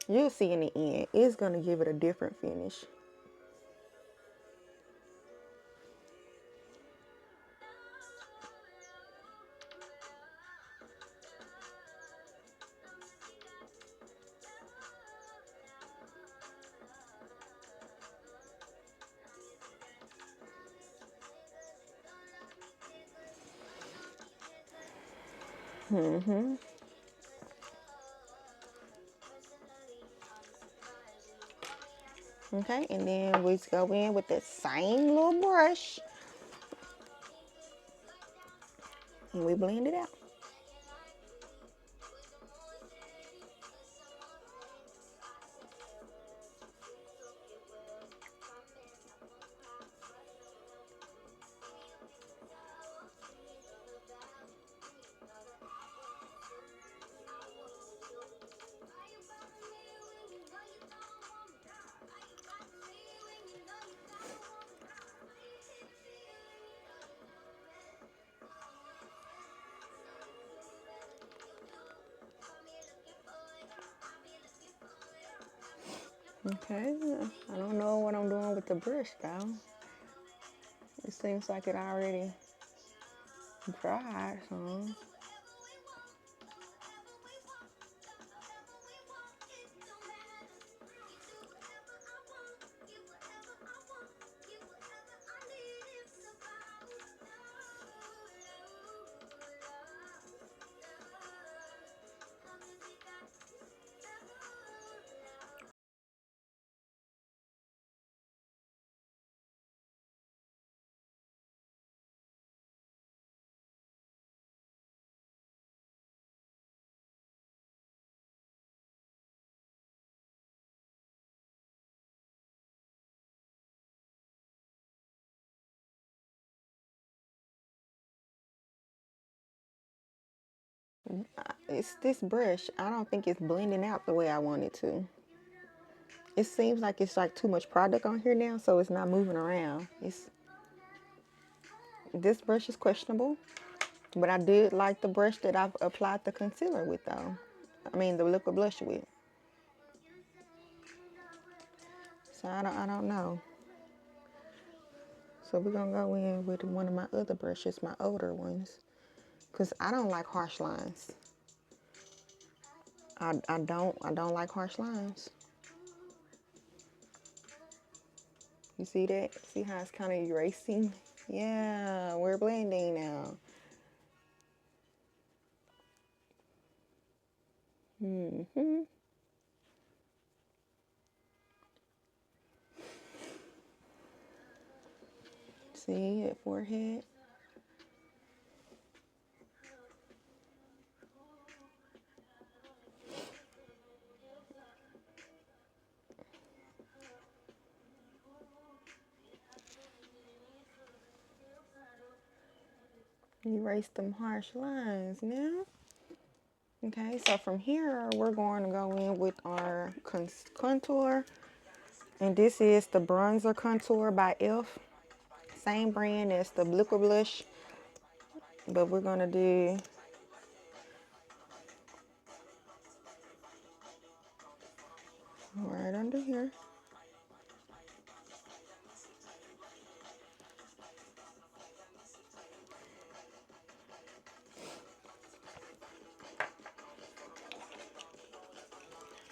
Speaker 1: you'll see in the end, it's gonna give it a different finish. Mm-hmm. Okay, and then we just go in with that same little brush and we blend it out. Okay, I don't know what I'm doing with the brush though. It seems like it already dried some. It's this brush. I don't think it's blending out the way I want it to. It seems like it's like too much product on here now, so it's not moving around. This brush is questionable, but I did like the brush that I've applied the concealer with though. I mean the liquid blush with. So I don't know. So we're gonna go in with one of my other brushes, my older ones, because I don't like harsh lines. I don't like harsh lines. You see that? See how it's kind of erasing? Yeah, we're blending now. Mm-hmm. See that forehead? Erase them harsh lines now. Okay, so from here, we're going to go in with our contour. And this is the Bronzer Contour by e.l.f. Same brand as the liquid blush. But we're going to do right under here.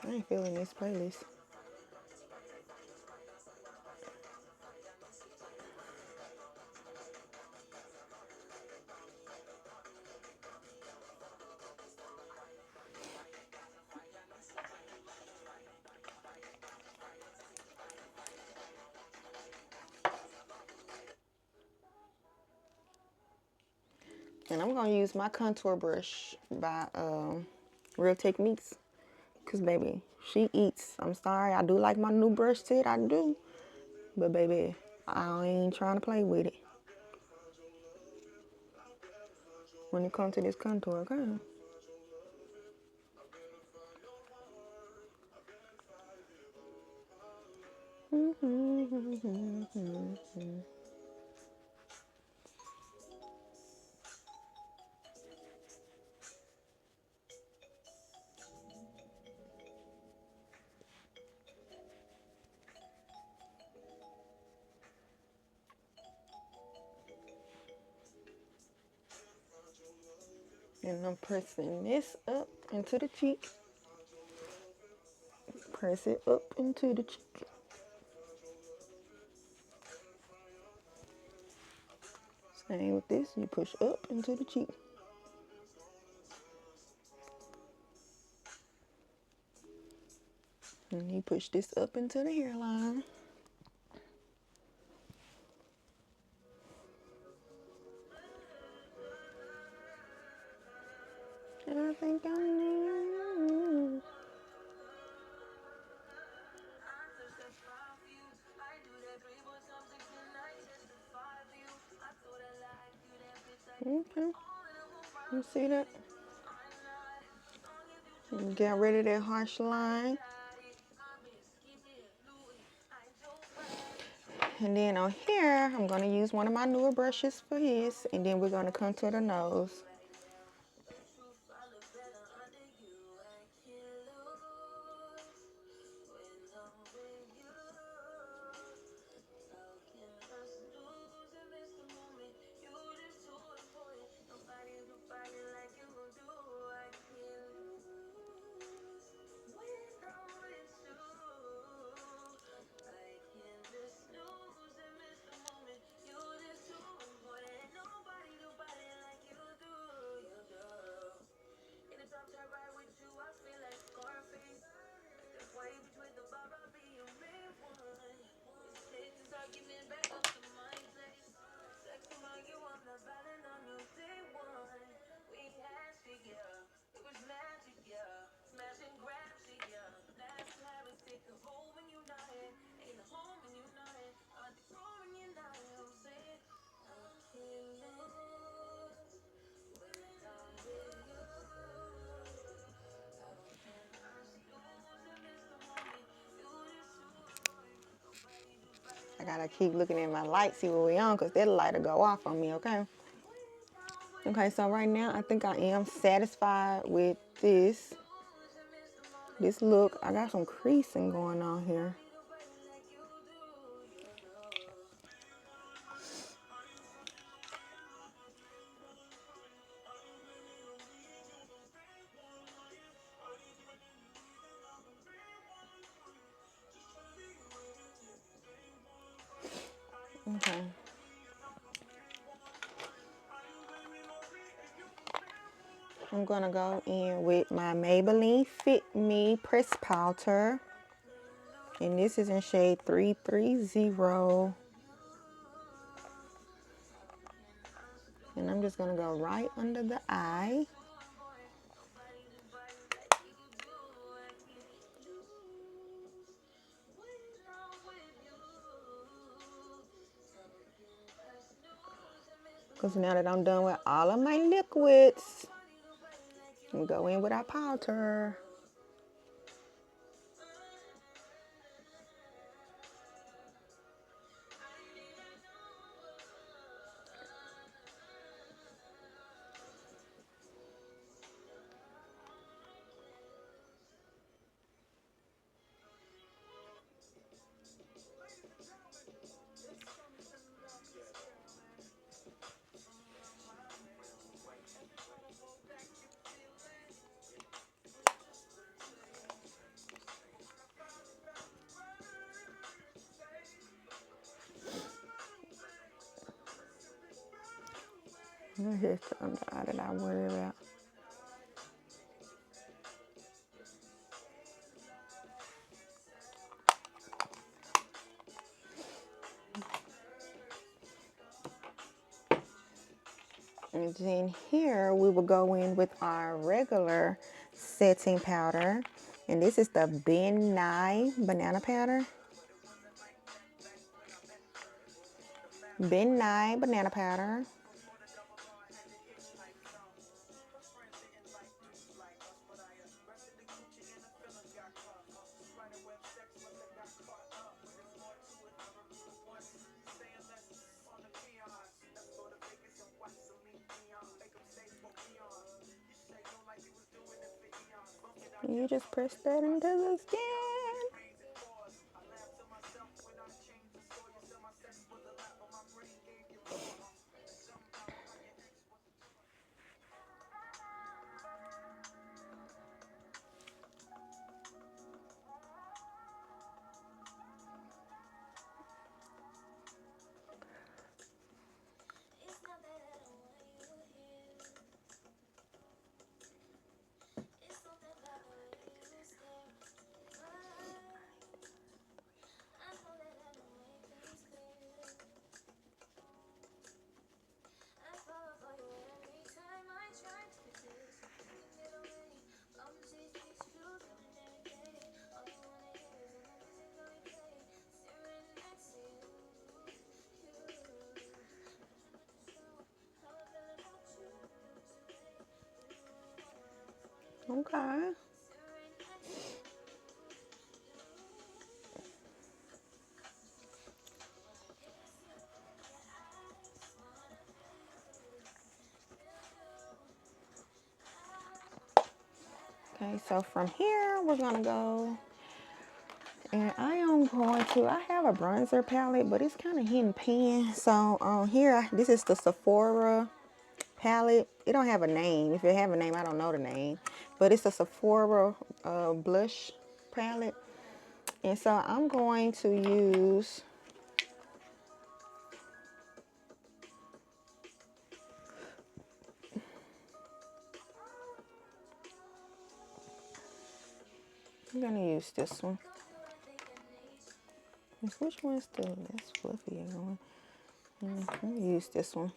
Speaker 1: I ain't feeling this playlist. And I'm going to use my contour brush by Real Techniques. Because, baby, she eats. I'm sorry. I do like my new brush set. I do. But, baby, I ain't trying to play with it when it comes to this contour, okay? And I'm pressing this up into the cheek. Press it up into the cheek. Same with this. You push up into the cheek. And you push this up into the hairline. I think I need. Okay. You see that? Get rid of that harsh line. And then on here, I'm going to use one of my newer brushes for his. And then we're going to contour the nose. I gotta keep looking at my light, see what we on, because that light will go off on me, okay? Okay, so right now I think I am satisfied with this look. I got some creasing going on here. Okay. I'm gonna go in with my Maybelline Fit Me Press Powder. And this is in shade 330. And I'm just gonna go right under the eye. Because now that I'm done with all of my liquids, we go in with our powder. Here's the under eye that I worry about. And then here we will go in with our regular setting powder. And this is the Ben Nye banana powder. Ben Nye banana powder. You just press that into the skin. Okay. Okay, so from here, we're going to go, and I am going to, I have a bronzer palette, but it's kind of hidden pan. So on here, this is the Sephora palette. It don't have a name. If it have a name, I don't know the name. But it's a Sephora blush palette. And so I'm going to use, I'm going to use this one. Which one's the less fluffy one? I'm going to use this one.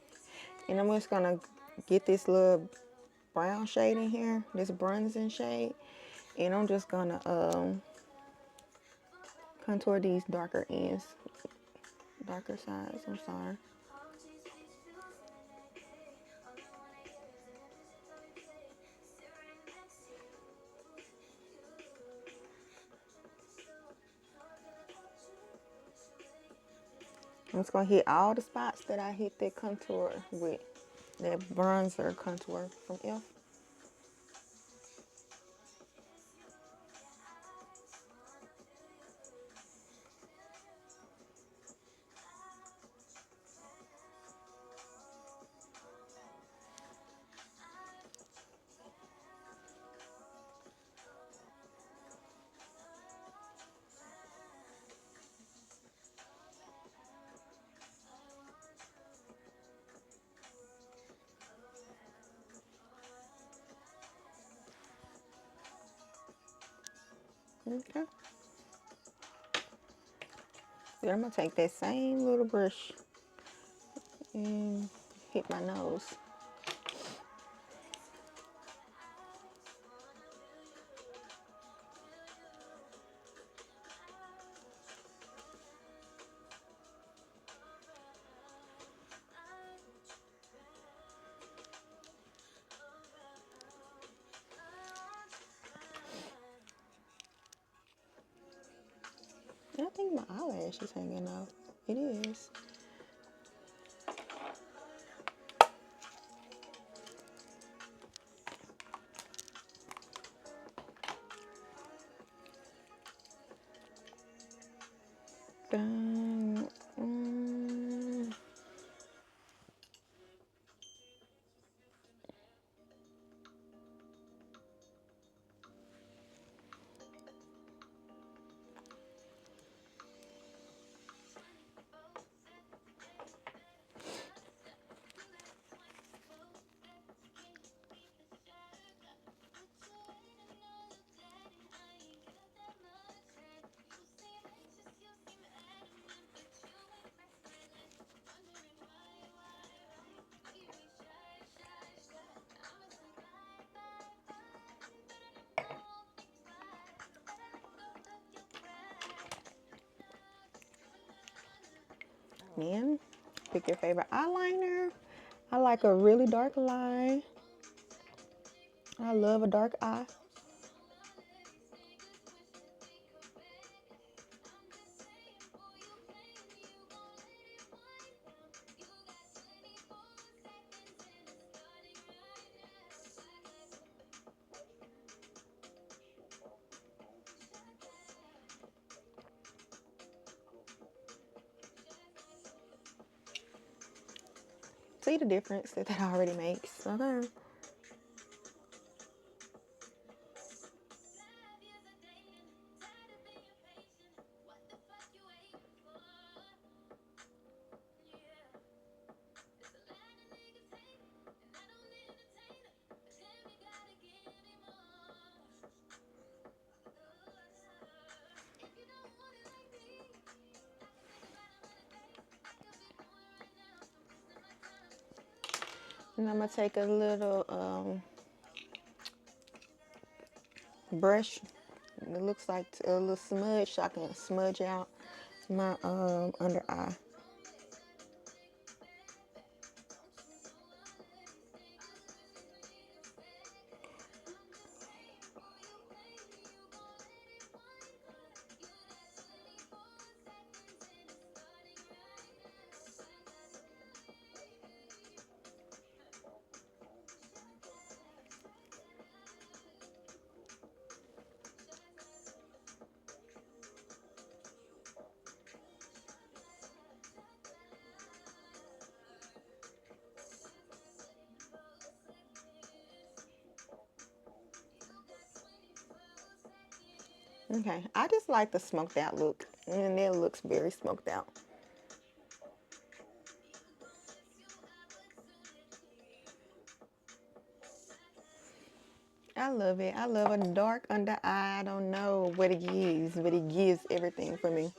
Speaker 1: And I'm just going to get this little brown shade in here, this bronzing shade. And I'm just going to contour these darker ends, darker sides, I'm sorry. I'm just going to hit all the spots that I hit that contour with, that bronzer contour from Elf. Okay. Then I'm going to take that same little brush and hit my nose. I think my eyelash is hanging off. It is. Um, um, then pick your favorite eyeliner. I like a really dark line. I love a dark eye. See the difference that that already makes. Okay. And I'm gonna take a little brush. It looks like a little smudge, so I can smudge out my under eye. Okay, I just like the smoked out look, and it looks very smoked out. I love it. I love a dark under eye. I don't know what it gives, but it gives everything for me.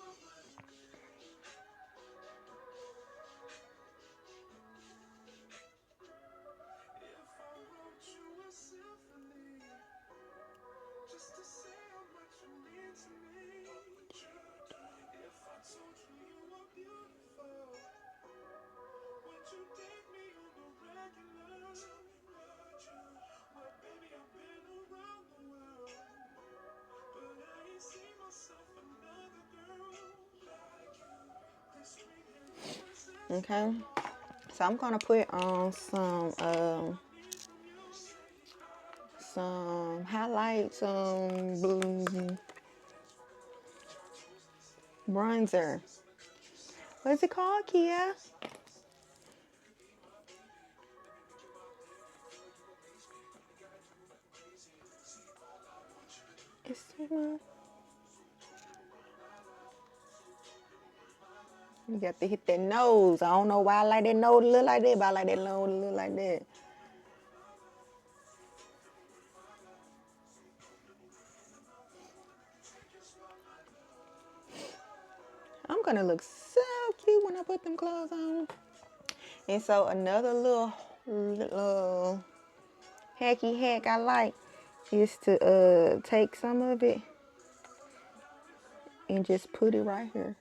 Speaker 1: Okay, so I'm gonna put on some highlights, some bronzer. What is it called, Kia? It's, you got to hit that nose. I don't know why I like that nose to look like that, but I like that nose to look like that. I'm gonna look so cute when I put them clothes on. And so another little hacky hack I like is to take some of it and just put it right here.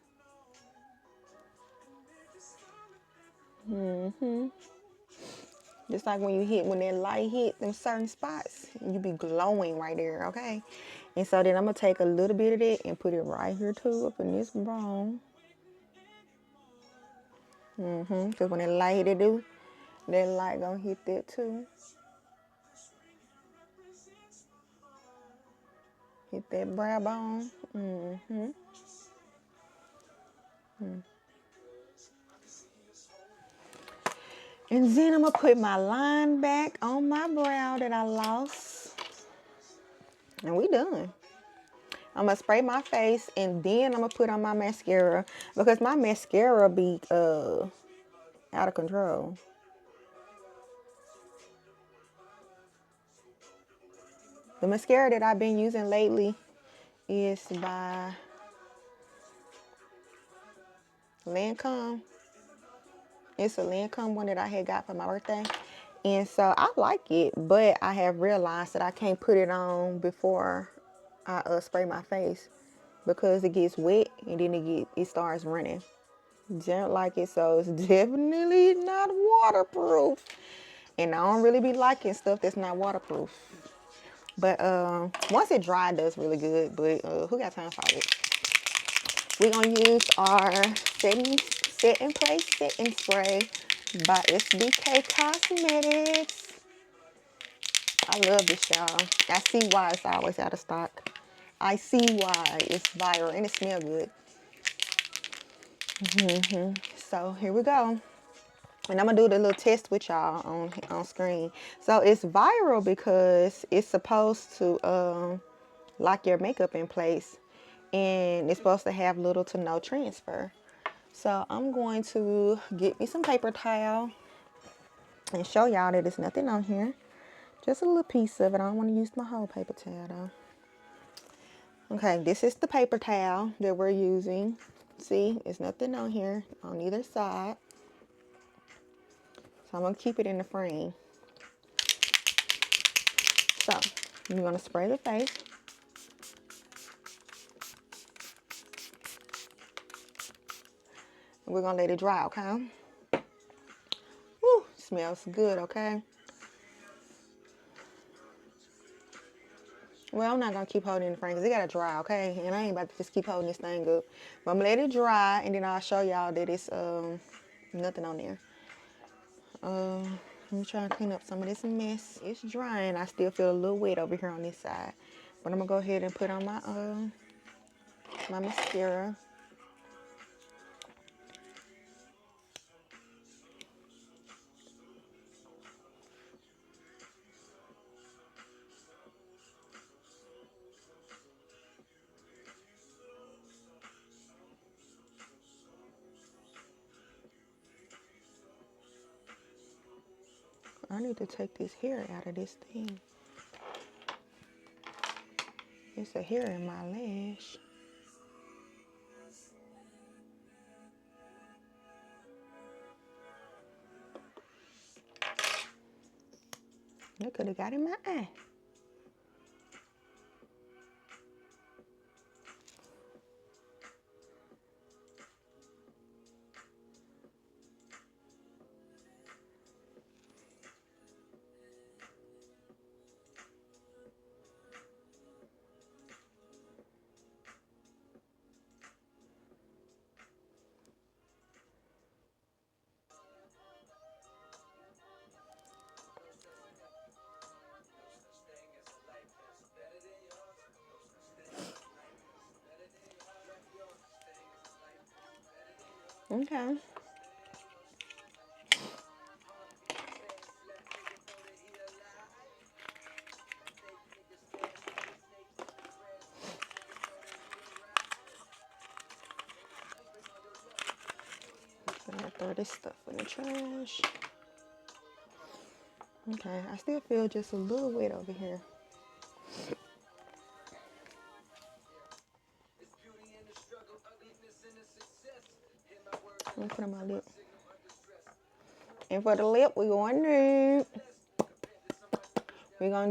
Speaker 1: Just like when that light hit them certain spots, you be glowing right there, okay? And so then I'm gonna take a little bit of that and put it right here too, up in this bone. Cause when that light hit it do, that light gonna hit that too. Hit that brow bone. And then I'm gonna put my line back on my brow that I lost. And we done. I'm gonna spray my face and then I'm gonna put on my mascara because my mascara be out of control. The mascara that I've been using lately is by Lancome. It's a Lancome one that I had got for my birthday. And so I like it, but I have realized that I can't put it on before I spray my face because it gets wet and then it starts running. Don't like it, so it's definitely not waterproof. And I don't really be liking stuff that's not waterproof. But once it dry, it does really good. But who got time for it? We're gonna use our set in place setting spray by SBK Cosmetics. I love this, y'all. I see why it's always out of stock. I see why it's viral and it smells good. So here we go. And I'm gonna do the little test with y'all on screen. So it's viral because it's supposed to lock your makeup in place, and it's supposed to have little to no transfer. So I'm going to get me some paper towel and show y'all that there's nothing on here. Just a little piece of it. I don't want to use my whole paper towel though. Okay, this is the paper towel that we're using. See, there's nothing on here on either side. So I'm gonna keep it in the frame. So you're gonna spray the face. And we're gonna let it dry, okay? Woo, smells good, okay? Well, I'm not gonna keep holding it in the frame because it gotta dry, okay? And I ain't about to just keep holding this thing up. But I'm gonna let it dry and then I'll show y'all that it's nothing on there. Let me try and clean up some of this mess. It's drying. I still feel a little wet over here on this side. But I'm gonna go ahead and put on my mascara. I need to take this hair out of this thing. It's a hair in my lash. That could have got in my eye. Okay. So I throw this stuff in the trash. Okay, I still feel just a little wet over here. Let me put on my lip. And for the lip, we're going to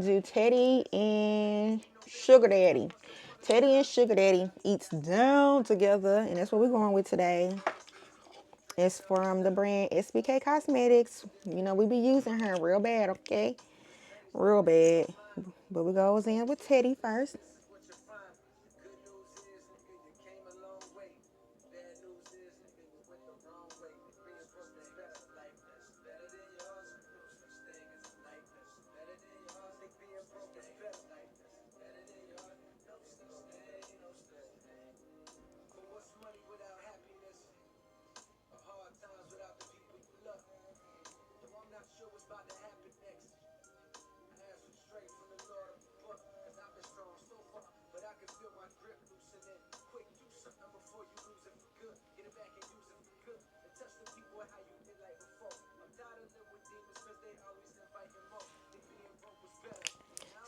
Speaker 1: do Teddy and Sugar Daddy. Teddy and Sugar Daddy eats down together, and that's what we're going with today. It's from the brand SBK Cosmetics. You know, we be using her real bad, okay? Real bad. But we goes in with Teddy first.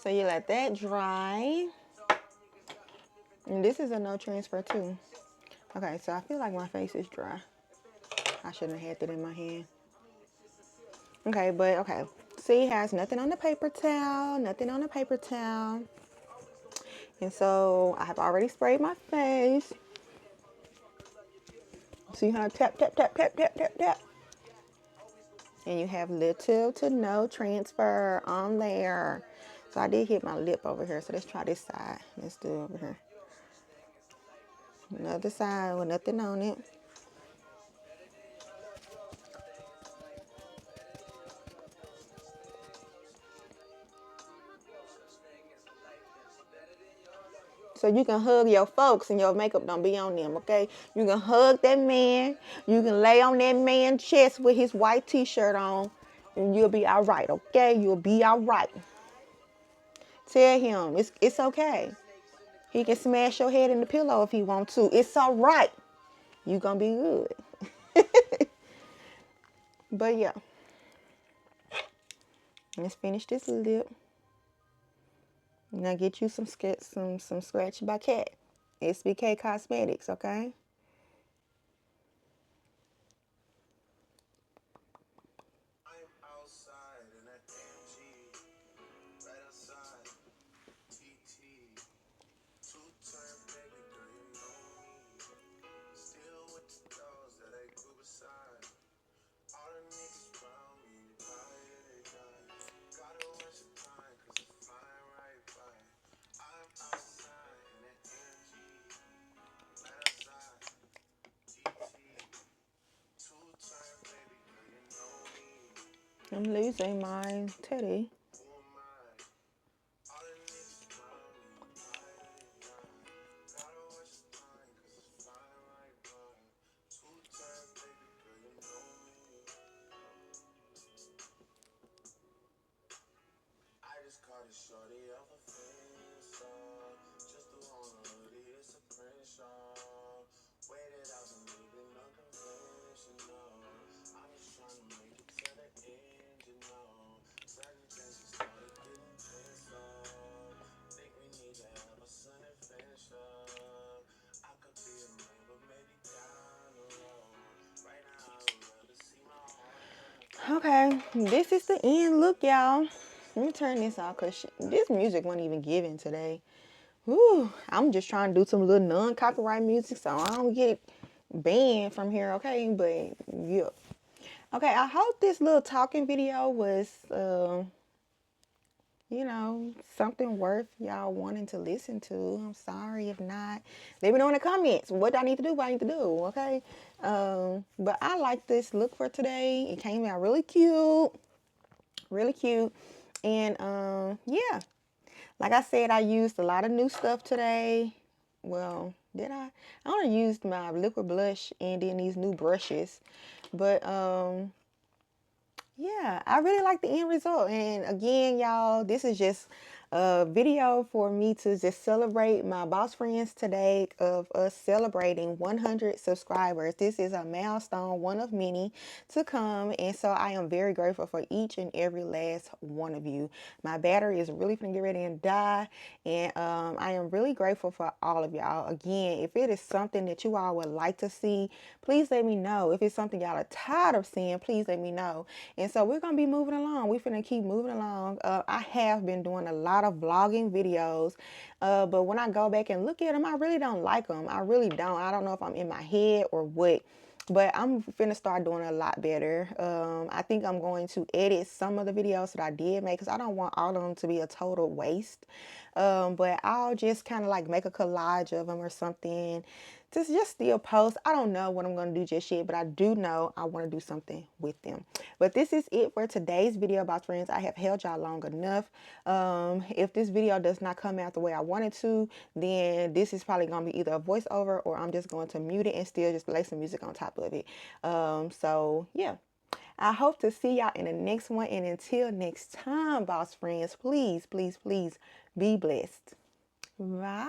Speaker 1: So you let that dry. And this is a no transfer too. Okay, so I feel like my face is dry. I shouldn't have had that in my hand. Okay, but okay. See, it has nothing on the paper towel, nothing on the paper towel. And so I have already sprayed my face. See how I tap, tap, tap, tap, tap, tap, tap. And you have little to no transfer on there. So I did hit my lip over here. So let's try this side. Let's do it over here. Another side with nothing on it. So you can hug your folks and your makeup don't be on them, okay? You can hug that man. You can lay on that man's chest with his white t-shirt on. And you'll be all right, okay? You'll be all right. Tell him it's okay. He can smash your head in the pillow if he wants to. It's all right. You gonna be good. But yeah. Let's finish this lip. Now get you some Scratch by Cat. SBK Cosmetics, okay? I'm losing my Teddy. Okay, this is the end. Look, y'all. Let me turn this off because this music wasn't even given today. Whew, I'm just trying to do some little non-copyright music so I don't get banned from here, okay? But, yeah. Okay, I hope this little talking video was, you know, something worth y'all wanting to listen to. I'm sorry if not. Let me know in the comments what I need to do, what I need to do, okay? But I like this look for today. It came out really cute. Really cute. And, yeah. Like I said, I used a lot of new stuff today. Well, did I? I only used my liquid blush and then these new brushes. But, yeah, I really like the end result. And again, y'all, this is just a video for me to just celebrate my boss friends today of us celebrating 100 subscribers. This is a milestone, one of many to come. And so I am very grateful for each and every last one of you. My battery is really gonna get ready and die. And I am really grateful for all of y'all. Again, if it is something that you all would like to see, please let me know. If it's something y'all are tired of seeing, please let me know. And so we're going to be moving along. We're going to keep moving along. I have been doing a lot of vlogging videos, but when I go back and look at them, I really don't like them. I really don't. I don't know if I'm in my head or what. But I'm finna start doing a lot better. I think I'm going to edit some of the videos that I did make because I don't want all of them to be a total waste. But I'll just kind of like make a collage of them or something to just still post. I don't know what I'm going to do just yet, but I do know I want to do something with them. But this is it for today's video about friends. I have held y'all long enough. If this video does not come out the way I wanted to, then this is probably going to be either a voiceover or I'm just going to mute it and still just play some music on top of it. So yeah. I hope to see y'all in the next one. And until next time, boss friends, please, please, please be blessed. Bye.